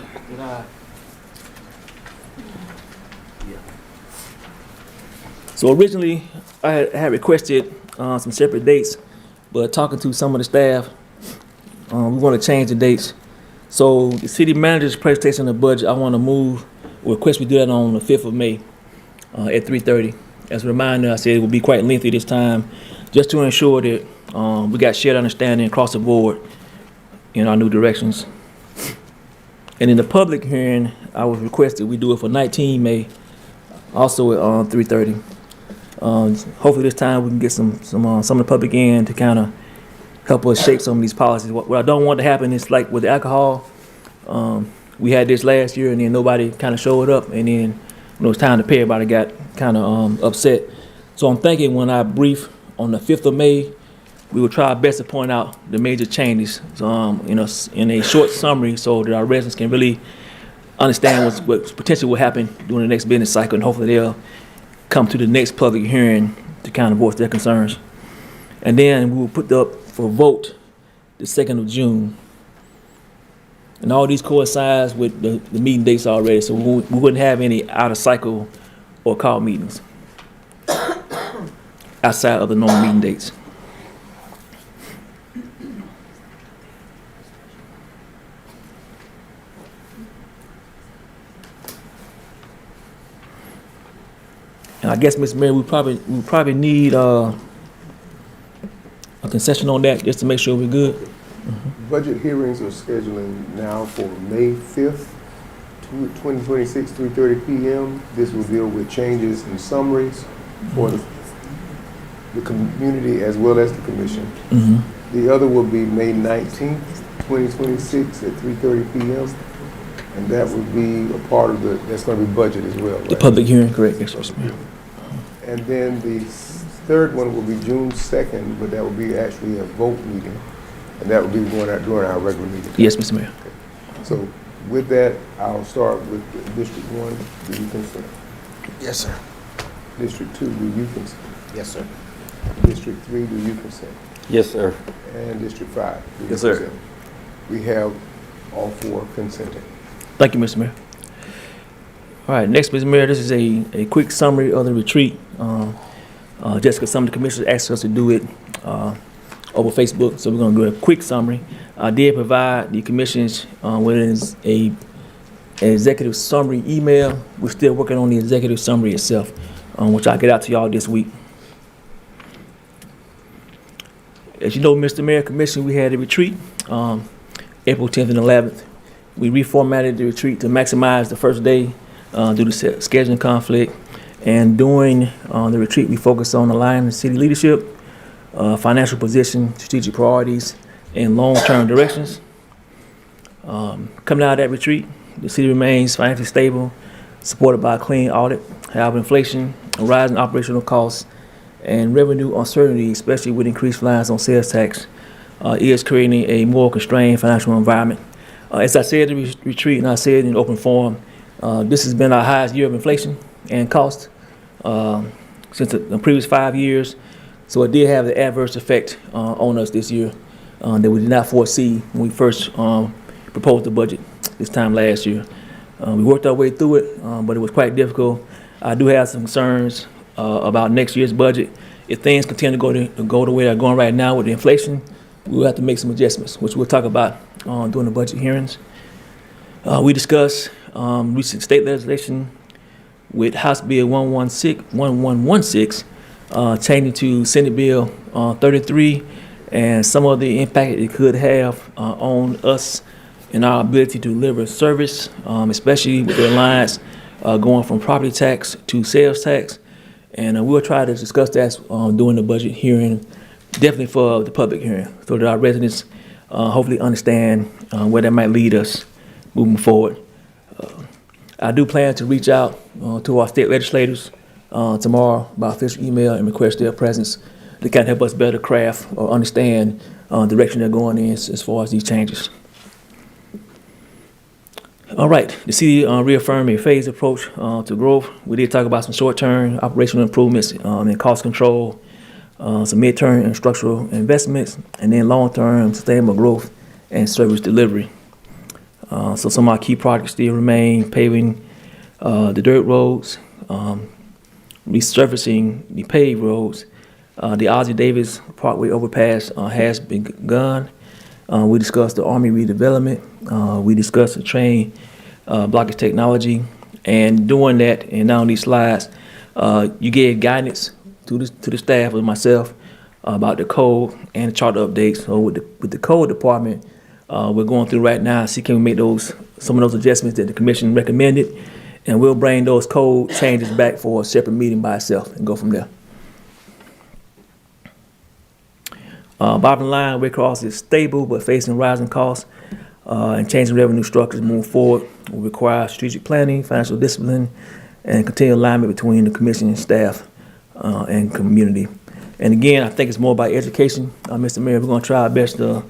[SPEAKER 2] So originally, I had requested some separate dates, but talking to some of the staff, we want to change the dates. So the city manager's presentation of the budget, I want to request we do that on the 5th of May at 3:30. As a reminder, I said it will be quite lengthy this time, just to ensure that we got shared understanding across the board in our new directions. And in the public hearing, I was requested we do it for 19 May, also at 3:30. Hopefully this time we can get some of the public in to kind of help us shape some of these policies. What I don't want to happen is like with the alcohol, we had this last year and then nobody kind of showed up, and then when it was time to pay, everybody got kind of upset. So I'm thinking when I brief on the 5th of May, we will try our best to point out the major changes in a short summary so that our residents can really understand what potentially will happen during the next business cycle, and hopefully they'll come to the next public hearing to kind of voice their concerns. And then we will put up for vote the 2nd of June. And all these coincides with the meeting dates already, so we wouldn't have any out of cycle or call meetings outside of the normal meeting dates. And I guess, Mr. Mayor, we probably need a concession on that just to make sure we're good.
[SPEAKER 1] Budget hearings are scheduling now for May 5th, 2026, 3:30 p.m. This will deal with changes and summaries for the community as well as the commission. The other will be May 19th, 2026 at 3:30 p.m. And that would be a part of that's going to be budget as well, right?
[SPEAKER 2] The public hearing, correct, yes, Mr. Mayor.
[SPEAKER 1] And then the third one will be June 2nd, but that will be actually a vote meeting. And that will be during our regular meeting.
[SPEAKER 2] Yes, Mr. Mayor.
[SPEAKER 1] So with that, I'll start with District 1. Do you consent?
[SPEAKER 6] Yes, sir.
[SPEAKER 1] District 2, do you consent?
[SPEAKER 6] Yes, sir.
[SPEAKER 1] District 3, do you consent?
[SPEAKER 9] Yes, sir.
[SPEAKER 1] And District 5, do you
[SPEAKER 9] Yes, sir.
[SPEAKER 1] consent? We have all 4 consenting.
[SPEAKER 2] Thank you, Mr. Mayor. All right, next, Mr. Mayor, this is a quick summary of the retreat. Just because some of the commissioners asked us to do it over Facebook, so we're going to do a quick summary. I did provide the commissions with an executive summary email. We're still working on the executive summary itself, which I'll get out to y'all this week. As you know, Mr. Mayor, Commission, we had a retreat April 10th and 11th. We reformatted the retreat to maximize the first day due to scheduling conflict. And during the retreat, we focused on aligning the city leadership, financial position, strategic priorities, and long-term directions. Coming out of that retreat, the city remains financially stable, supported by a clean audit. However, inflation rising operational costs and revenue uncertainty, especially with increased reliance on sales tax, is creating a more constrained financial environment. As I said in the retreat and I said in open forum, this has been our highest year of inflation and cost since the previous 5 years. So it did have an adverse effect on us this year that we did not foresee when we first proposed the budget this time last year. We worked our way through it, but it was quite difficult. I do have some concerns about next year's budget. If things continue to go the way they're going right now with the inflation, we'll have to make some adjustments, which we'll talk about during the budget hearings. We discussed recent state legislation with House Bill 1116, changing to Senate Bill 33, and some of the impact it could have on us and our ability to deliver service, especially with the alliance going from property tax to sales tax. And we'll try to discuss that during the budget hearing, definitely for the public hearing, so that our residents hopefully understand where that might lead us moving forward. I do plan to reach out to our state legislators tomorrow by official email and request their presence to kind of help us better craft or understand the direction they're going in as far as these changes. All right, the city reaffirmed a phased approach to growth. We did talk about some short-term operational improvements and cost control, some mid-term and structural investments, and then long-term sustainable growth and service delivery. So some of our key projects still remain: paving the dirt roads, resurfacing the paved roads. The Ozzie Davis Parkway overpass has begun. We discussed the Army redevelopment. We discussed the train blockage technology. And doing that, and now on these slides, you gave guidance to the staff and myself about the code and the charter updates. So with the code department, we're going through right now, see can we make some of those adjustments that the commission recommended, and we'll bring those code changes back for a separate meeting by itself and go from there. Bottom line, Waycross is stable but facing rising costs and changing revenue structures moving forward will require strategic planning, financial discipline, and continued alignment between the commission and staff and community. And again, I think it's more about education. Mr. Mayor, we're going to try our best to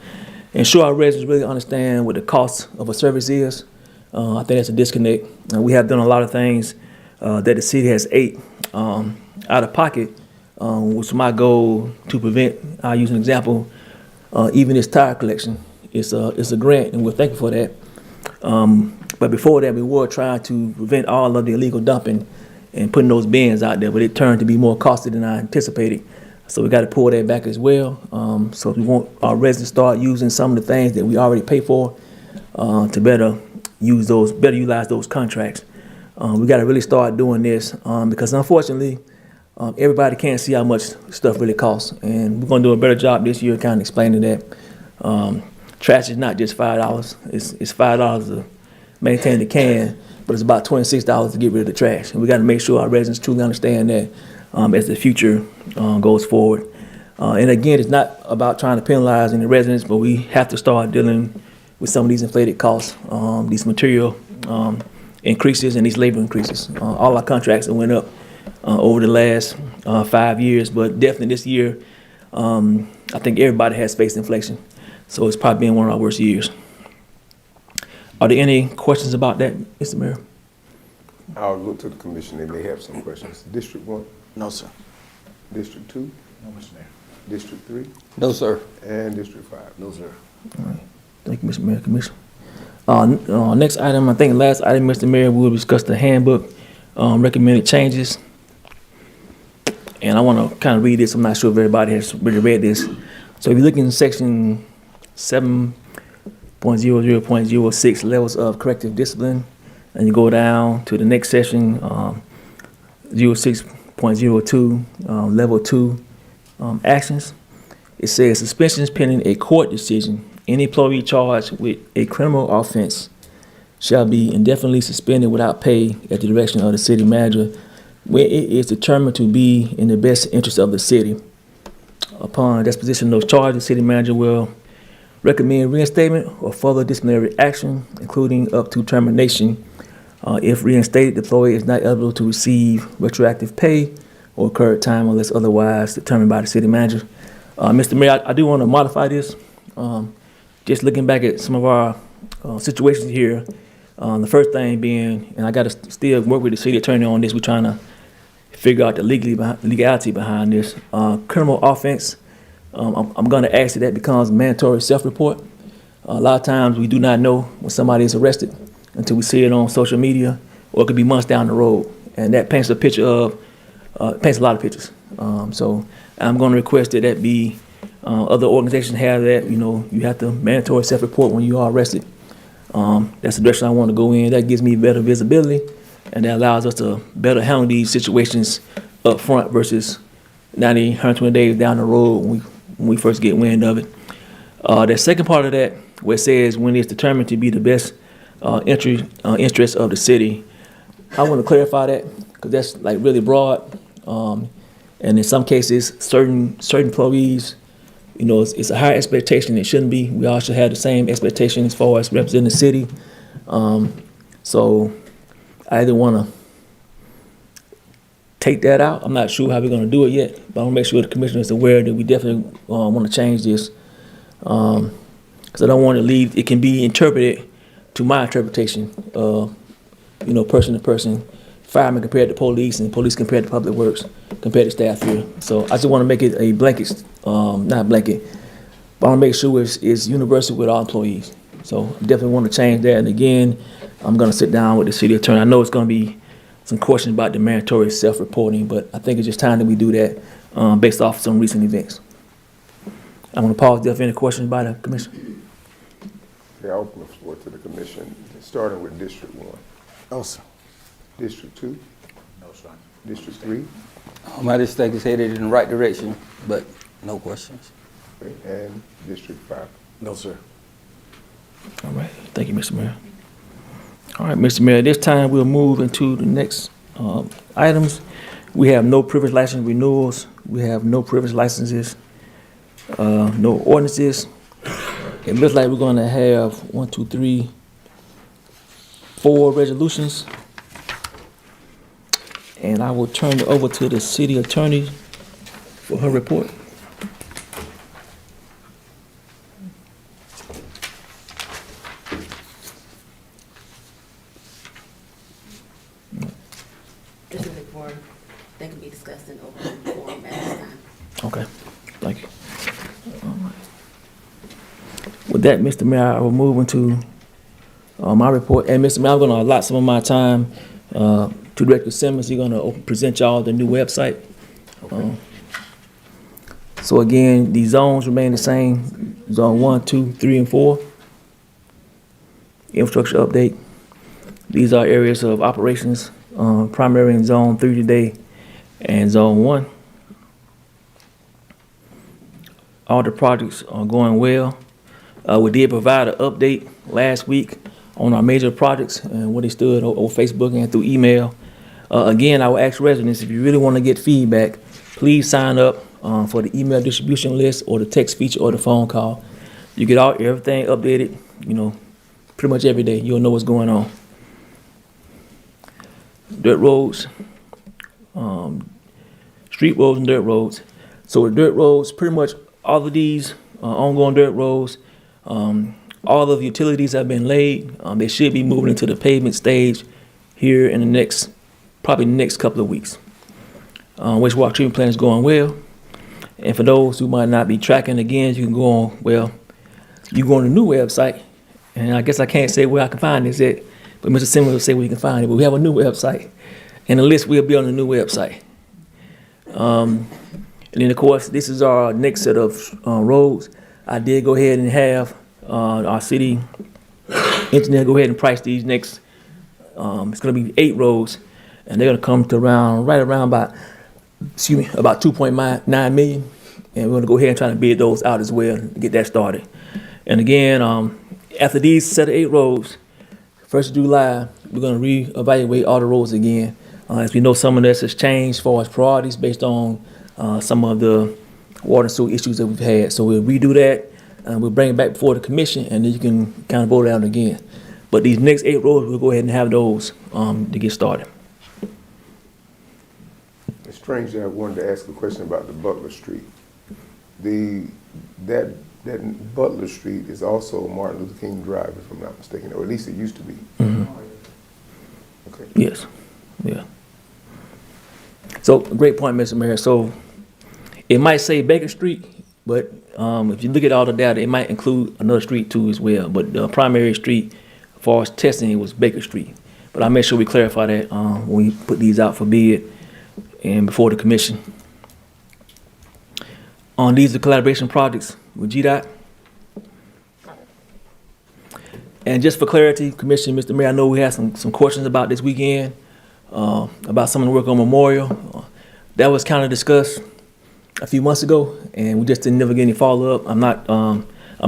[SPEAKER 2] ensure our residents really understand what the cost of a service is. I think that's a disconnect. We have done a lot of things that the city has ate out of pocket, which is my goal to prevent. I'll use an example. Even this tire collection, it's a grant, and we're thankful for that. But before that, we were trying to prevent all of the illegal dumping and putting those bins out there, but it turned to be more costly than I anticipated. So we got to pull that back as well. So we want our residents to start using some of the things that we already pay for to better utilize those contracts. We got to really start doing this because unfortunately, everybody can't see how much stuff really costs. And we're going to do a better job this year kind of explaining that. Trash is not just $5. It's $5 to maintain the can, but it's about $26 to get rid of the trash. And we got to make sure our residents truly understand that as the future goes forward. And again, it's not about trying to penalize any residents, but we have to start dealing with some of these inflated costs, these material increases and these labor increases. All our contracts have went up over the last 5 years, but definitely this year, I think everybody has faced inflation. So it's probably been one of our worst years. Are there any questions about that, Mr. Mayor?
[SPEAKER 1] I'll look to the commission, they may have some questions. District 1,
[SPEAKER 6] No, sir.
[SPEAKER 1] District 2,
[SPEAKER 7] No, Mr. Mayor.
[SPEAKER 1] District 3,
[SPEAKER 9] No, sir.
[SPEAKER 1] and District 5.
[SPEAKER 6] No, sir.
[SPEAKER 2] Thank you, Mr. Mayor, Commissioner. Next item, I think last item, Mr. Mayor, we will discuss the handbook recommended changes. And I want to kind of read this. I'm not sure if everybody has really read this. So if you look in section 7.00.06, levels of corrective discipline, and you go down to the next section, 06.02, level 2 actions, it says suspensions pending a court decision. Any employee charged with a criminal offense shall be indefinitely suspended without pay at the direction of the city manager when it is determined to be in the best interest of the city. Upon disposition of those charges, the city manager will recommend reinstatement or further disciplinary action, including up to termination If reinstated, the employee is not eligible to receive retroactive pay or current time unless otherwise determined by the city manager. Mr. Mayor, I do want to modify this. Just looking back at some of our situations here, the first thing being, and I got to still work with the city attorney on this, we're trying to figure out the legality behind this. Criminal offense, I'm going to ask that becomes mandatory self-report. A lot of times we do not know when somebody is arrested until we see it on social media, or it could be months down the road. And that paints a picture of, paints a lot of pictures. So I'm going to request that that be, other organizations have that, you have to mandatory self-report when you are arrested. That's the direction I want to go in. That gives me better visibility, and that allows us to better handle these situations up front versus 90, 120 days down the road when we first get wind of it. The second part of that, where it says when it's determined to be the best interest of the city, I want to clarify that because that's like really broad. And in some cases, certain employees, it's a higher expectation. It shouldn't be. We all should have the same expectation as far as representing the city. So I either want to take that out. I'm not sure how we're going to do it yet, but I want to make sure the commissioner is aware that we definitely want to change this. Because I don't want to leave, it can be interpreted to my interpretation, person to person, firemen compared to police, and police compared to public works, compared to staff here. So I just want to make it a blanket, not blanket, but I want to make sure it's universal with all employees. So I definitely want to change that. And again, I'm going to sit down with the city attorney. I know it's going to be some questions about the mandatory self-reporting, but I think it's just time that we do that based off some recent events. I'm going to pause there for any questions by the commission.
[SPEAKER 1] Okay, I open the floor to the commission, starting with District 1.
[SPEAKER 6] No, sir.
[SPEAKER 1] District 2,
[SPEAKER 7] No, sir.
[SPEAKER 1] District 3,
[SPEAKER 9] I just think it's headed in the right direction, but no questions.
[SPEAKER 1] okay, and District 5.
[SPEAKER 6] No, sir.
[SPEAKER 2] All right, thank you, Mr. Mayor. All right, Mr. Mayor, this time we'll move into the next items. We have no privilege license renewals. We have no privilege licenses, no ordinances. It looks like we're going to have 4 resolutions. And I will turn it over to the city attorney for her report.
[SPEAKER 10] This is a forum that can be discussed in open forum at this time.
[SPEAKER 2] Okay, thank you. All right. With that, Mr. Mayor, I will move into my report. And Mr. Mayor, I'm going to allot some of my time to Director Simmons. He's going to present y'all the new website.
[SPEAKER 1] Okay.
[SPEAKER 2] So again, the zones remain the same. Zone 1, 2, 3, and 4. Infrastructure update. These are areas of operations, primary in Zone 3 today and Zone 1. All the projects are going well. We did provide an update last week on our major projects and what they stood over Facebook and through email. Again, I will ask residents, if you really want to get feedback, please sign up for the email distribution list or the text feature or the phone call. You get everything updated, pretty much every day. You'll know what's going on. Dirt roads, street roads and dirt roads. So the dirt roads, pretty much all of these ongoing dirt roads, all of the utilities have been laid. They should be moving into the pavement stage here in probably the next couple of weeks. Wastewater treatment plant is going well. And for those who might not be tracking, again, you can go on, you go on the new website, and I guess I can't say where I can find this at, but Mr. Simmons will say where you can find it. But we have a new website, and the list will be on the new website. And then, of course, this is our next set of roads. I did go ahead and have our city engineer go ahead and price these next. It's going to be 8 roads, and they're going to come to right around about 2.9 million. And we're going to go ahead and try to bid those out as well and get that started. And again, after these set of 8 roads, 1st of July, we're going to reevaluate all the roads again. As we know, some of this has changed as far as priorities based on some of the water and sewer issues that we've had. So we'll redo that, and we'll bring it back before the commission, and then you can kind of vote it out again. But these next 8 roads, we'll go ahead and have those to get started.
[SPEAKER 1] It's strange that I wanted to ask a question about the Butler Street. That Butler Street is also Martin Luther King Drive, if I'm not mistaken, or at least it used to be. Okay.
[SPEAKER 2] Yes, yeah. So, great point, Mr. Mayor. So, it might say Baker Street, but if you look at all the data, it might include another street too as well. But the primary street, as far as testing, it was Baker Street. But I'll make sure we clarify that when we put these out for bid and before the commission. On these are collaboration projects with GDOT. And just for clarity, Commissioner, Mr. Mayor, I know we had some questions about this weekend, about some of the work on Memorial. That was kind of discussed a few months ago, and we just didn't never get any follow-up. I'm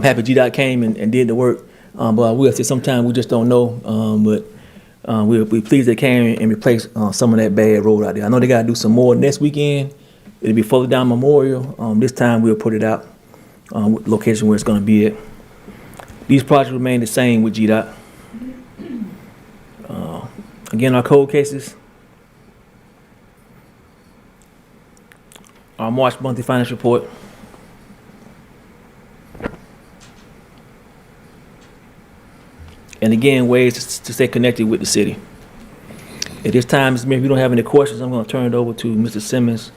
[SPEAKER 2] happy GDOT came and did the work, but I will say sometimes we just don't know. We're pleased they came and replaced some of that bad road out there. I know they got to do some more next weekend. It'll be further down Memorial. This time we'll put it out with the location where it's going to be at. These projects remain the same with GDOT. Again, our code cases. Our March monthly finance report. And again, ways to stay connected with the city. At this time, Mr. Mayor, if you don't have any questions, I'm going to turn it over to Mr. Simmons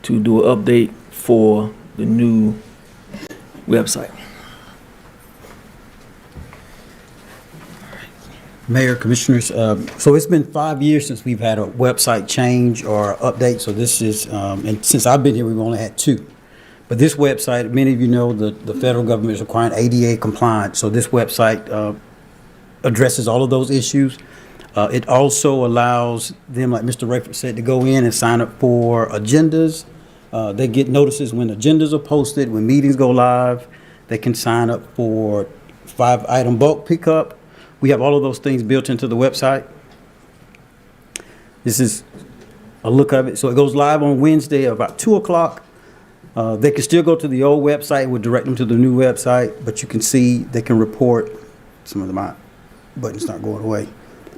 [SPEAKER 2] to do an update for the new website.
[SPEAKER 11] Mayor, Commissioners, so it's been 5 years since we've had a website change or update, so this is, and since I've been here, we've only had 2. But this website, many of you know, the federal government is requiring ADA compliance, so this website addresses all of those issues. It also allows them, like Mr. Rayford said, to go in and sign up for agendas. They get notices when agendas are posted, when meetings go live. They can sign up for 5-item bulk pickup. We have all of those things built into the website. This is a look of it. So it goes live on Wednesday at about 2 o'clock. They can still go to the old website. We'll direct them to the new website, but you can see they can report, some of my buttons not going away,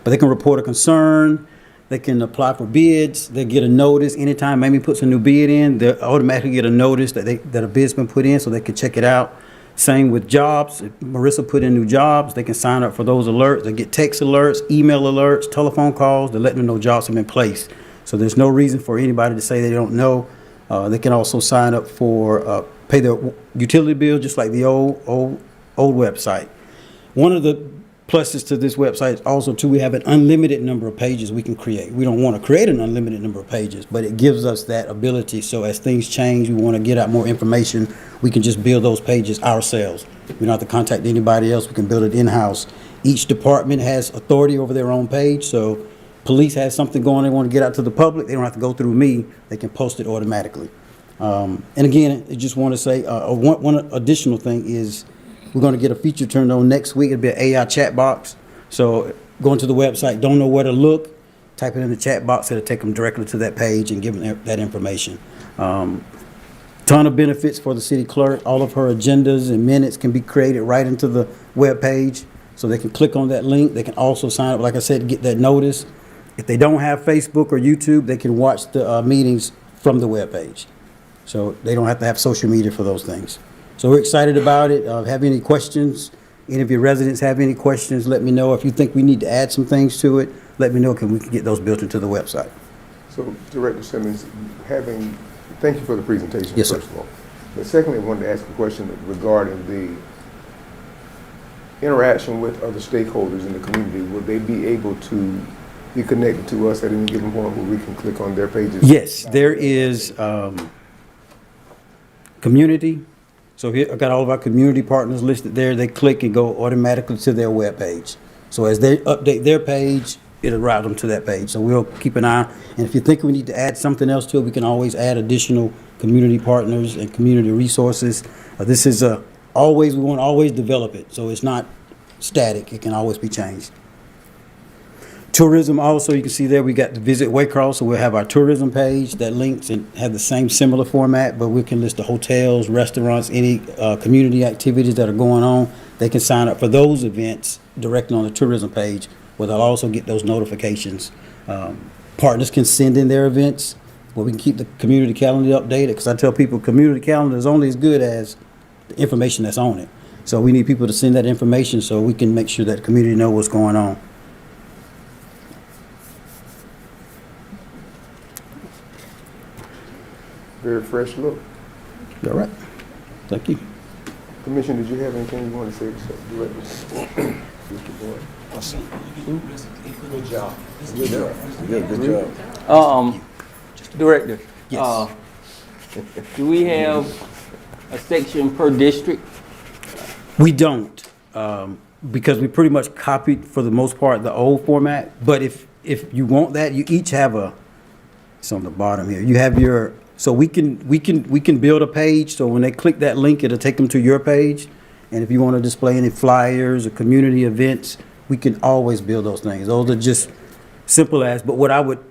[SPEAKER 11] but they can report a concern. They can apply for bids. They get a notice anytime Amy puts a new bid in. They automatically get a notice that a bid's been put in, so they can check it out. Same with jobs. If Marissa put in new jobs, they can sign up for those alerts. They get text alerts, email alerts, telephone calls. They're letting them know jobs have been placed. So there's no reason for anybody to say they don't know. They can also sign up for pay their utility bill just like the old website. One of the pluses to this website is also too, we have an unlimited number of pages we can create. We don't want to create an unlimited number of pages, but it gives us that ability. So as things change, we want to get out more information, we can just build those pages ourselves. We don't have to contact anybody else. We can build it in-house. Each department has authority over their own page. So police has something going they want to get out to the public, they don't have to go through me. They can post it automatically. And again, I just want to say one additional thing is we're going to get a feature turned on next week. It'll be an AI chat box. So going to the website, don't know where to look, type it in the chat box. It'll take them directly to that page and give them that information. Ton of benefits for the city clerk. All of her agendas and minutes can be created right into the web page. So they can click on that link. They can also sign up, like I said, get that notice. If they don't have Facebook or YouTube, they can watch the meetings from the web page. So they don't have to have social media for those things. So we're excited about it. Have any questions? Any of your residents have any questions, let me know. If you think we need to add some things to it, let me know, we can get those built into the website.
[SPEAKER 1] So, Director Simmons, thank you for the presentation,
[SPEAKER 11] yes,
[SPEAKER 1] first
[SPEAKER 11] sir.
[SPEAKER 1] of all. But secondly, I wanted to ask a question regarding the interaction with other stakeholders in the community. Will they be able to be connected to us at any given point where we can click on their pages?
[SPEAKER 11] Yes, there is community. So here, I've got all of our community partners listed there. They click and go automatically to their web page. So as they update their page, it'll route them to that page. So we'll keep an eye. And if you think we need to add something else to it, we can always add additional community partners and community resources. This is we want to always develop it. So it's not static. It can always be changed. Tourism also, you can see there we got the Visit Waycross, so we'll have our tourism page that links and have the same similar format, but we can list the hotels, restaurants, any community activities that are going on. they can sign up for those events directly on the tourism page, where they'll also get those notifications. Partners can send in their events, where we can keep the community calendar updated, because I tell people, community calendar is only as good as the information that's on it. So we need people to send that information so we can make sure that the community know what's going on.
[SPEAKER 1] Very fresh look.
[SPEAKER 11] All right. Thank you.
[SPEAKER 1] Commissioner, did you have anything you want to say to Director? Mr. Boyd?
[SPEAKER 7] Good job.
[SPEAKER 1] Good job.
[SPEAKER 9] Director.
[SPEAKER 11] Yes.
[SPEAKER 9] Do we have a section per district?
[SPEAKER 11] We don't, because we pretty much copied, for the most part, the old format. But if you want that, you each have it's on the bottom here. You have your, so we can build a page. So when they click that link, it'll take them to your page. And if you want to display any flyers or community events, we can always build those things. Those are just simple as. But what I would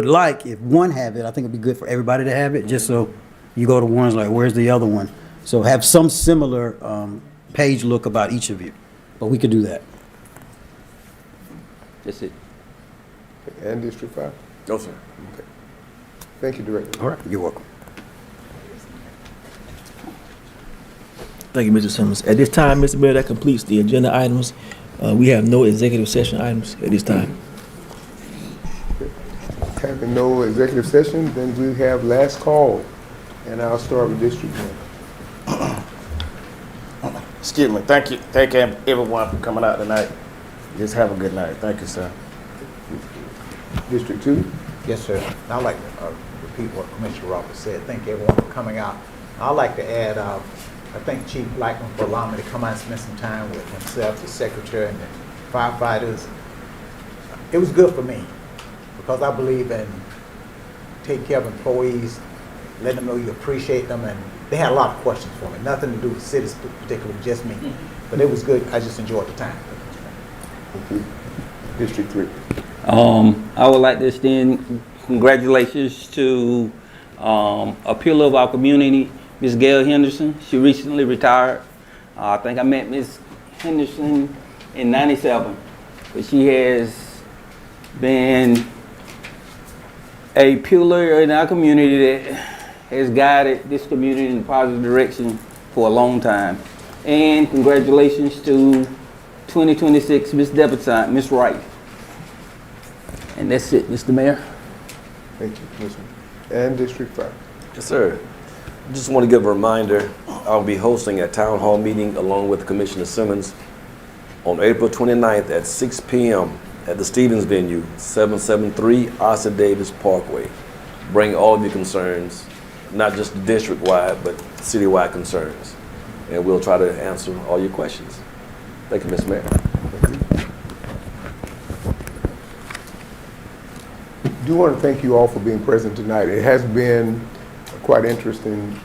[SPEAKER 11] like, if one have it, I think it'd be good for everybody to have it, just so you go to ones like, where's the other one? So have some similar page look about each of you, but we could do that.
[SPEAKER 9] That's it.
[SPEAKER 1] And District 5?
[SPEAKER 8] No, sir.
[SPEAKER 1] Okay. Thank you, Director.
[SPEAKER 11] All right, you're welcome.
[SPEAKER 2] Thank you, Mr. Simmons. At this time, Mr. Mayor, that completes the agenda items. We have no executive session items at this time.
[SPEAKER 1] Having no executive session, then we have last call, and I'll start with District 1.
[SPEAKER 6] Excuse me. Thank you. Thank everyone for coming out tonight. Just have a good night. Thank you, sir.
[SPEAKER 1] District 2?
[SPEAKER 7] Yes, sir. And I'd like to repeat what Commissioner Roberts said. Thank everyone for coming out. I'd like to add, I thank Chief Blackman for allowing me to come out and spend some time with himself, the secretary, and the firefighters. It was good for me, because I believe in taking care of employees, letting them know you appreciate them, and they had a lot of questions for me. Nothing to do with cities, particularly just me. But it was good. I just enjoyed the time.
[SPEAKER 1] Thank you. District 3?
[SPEAKER 9] I would like to extend congratulations to a pillar of our community, Ms. Gail Henderson. She recently retired. I think I met Ms. Henderson in '97, but she has been a pillar in our community that has guided this community in a positive direction for a long time. And congratulations to 2026 Ms. Debutante, Ms. Wright. And that's it, Mr. Mayor.
[SPEAKER 1] Thank you, Commissioner. And District 5?
[SPEAKER 12] Yes, sir. Just want to give a reminder, I'll be hosting a town hall meeting along with Commissioner Simmons on April 29th at 6 p.m. at the Stevens venue, 773 Arthur Davis Parkway. Bring all of your concerns, not just district-wide, but city-wide concerns. And we'll try to answer all your questions. Thank you, Mr. Mayor.
[SPEAKER 1] I do want to thank you all for being present tonight. It has been a quite interesting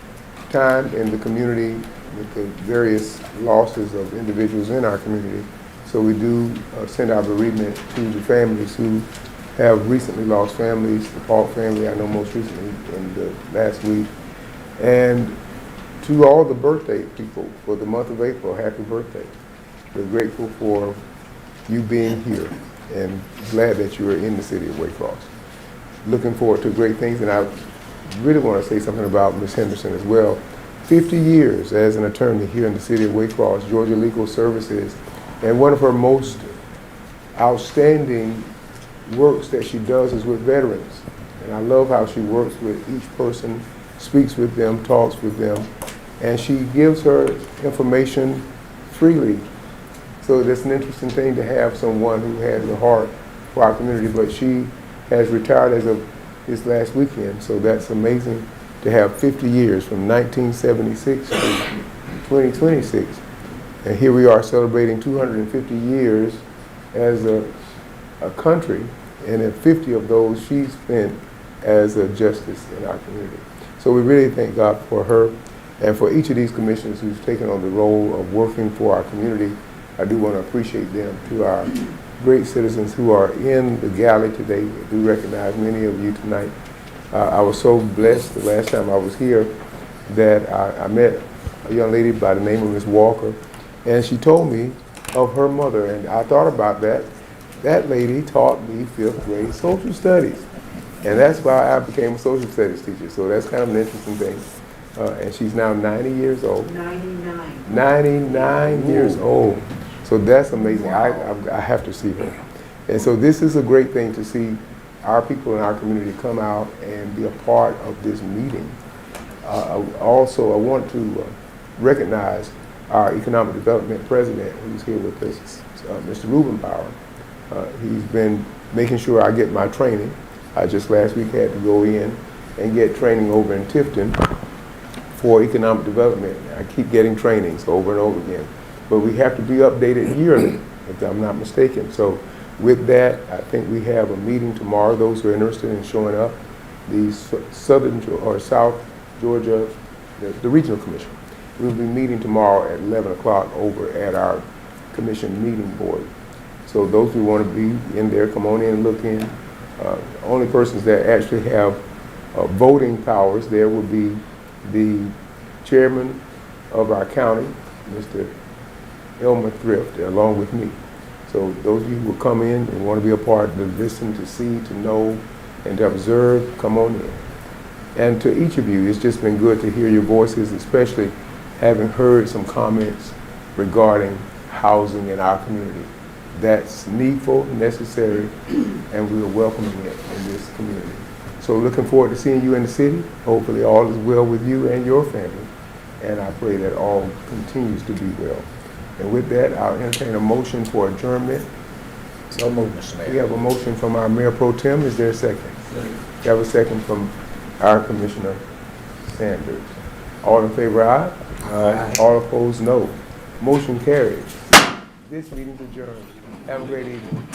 [SPEAKER 1] time in the community with the various losses of individuals in our community. So we do send our bereavement to the families who have recently lost families, the Paul family, I know most recently in the last week. And to all the birthday people for the month of April, happy birthday. We're grateful for you being here and glad that you are in the city of Waycross. Looking forward to great things, and I really want to say something about Ms. Henderson as well. 50 years as an attorney here in the city of Waycross, Georgia Legal Services, and one of her most outstanding works that she does is with veterans. And I love how she works with each person, speaks with them, talks with them, and she gives her information freely. So that's an interesting thing to have someone who has a heart for our community, but she has retired as of this last weekend, so that's amazing to have 50 years from 1976 to 2026. And here we are celebrating 250 years as a country, and in 50 of those she spent as a justice in our community. So we really thank God for her and for each of these commissioners who's taken on the role of working for our community. I do want to appreciate them. To our great citizens who are in the galley today, I do recognize many of you tonight. I was so blessed the last time I was here that I met a young lady by the name of Ms. Walker, And she told me of her mother, and I thought about that. That lady taught me 5th grade social studies. And that's why I became a social studies teacher. So that's kind of an interesting thing. And she's now 90 years old.
[SPEAKER 10] 99.
[SPEAKER 1] 99 years old. So that's amazing. I have to see her. And so this is a great thing to see our people in our community come out and be a part of this meeting. Also, I want to recognize our economic development president who's here with us, Mr. Rubenbauer. He's been making sure I get my training. I just last week had to go in and get training over in Tifton for economic development. I keep getting trainings over and over again. But we have to be updated yearly, if I'm not mistaken. So with that, I think we have a meeting tomorrow. Those who are interested in showing up, the Southern or South Georgia, the Regional Commission. We'll be meeting tomorrow at 11 o'clock over at our commission meeting board. So those who want to be in there, come on in and look in. Only persons that actually have voting powers there will be the chairman of our county, Mr. Elmer Thrift, along with me. So those of you who will come in and want to be a part, to listen, to see, to know, and to observe, come on in. And to each of you, it's just been good to hear your voices, especially having heard some comments regarding housing in our community. That's needful, necessary, and we are welcoming it in this community. So looking forward to seeing you in the city. Hopefully all is well with you and your family. And I pray that all continues to be well. And with that, I'll entertain a motion for adjournment.
[SPEAKER 7] So moved, Mr. Mayor.
[SPEAKER 1] We have a motion from our Mayor Pro Tem. Is there a second? We have a second from our Commissioner Sanders. All in favor, aye? Aye. All opposed, no. Motion carries. This meeting is adjourned. Have a great evening.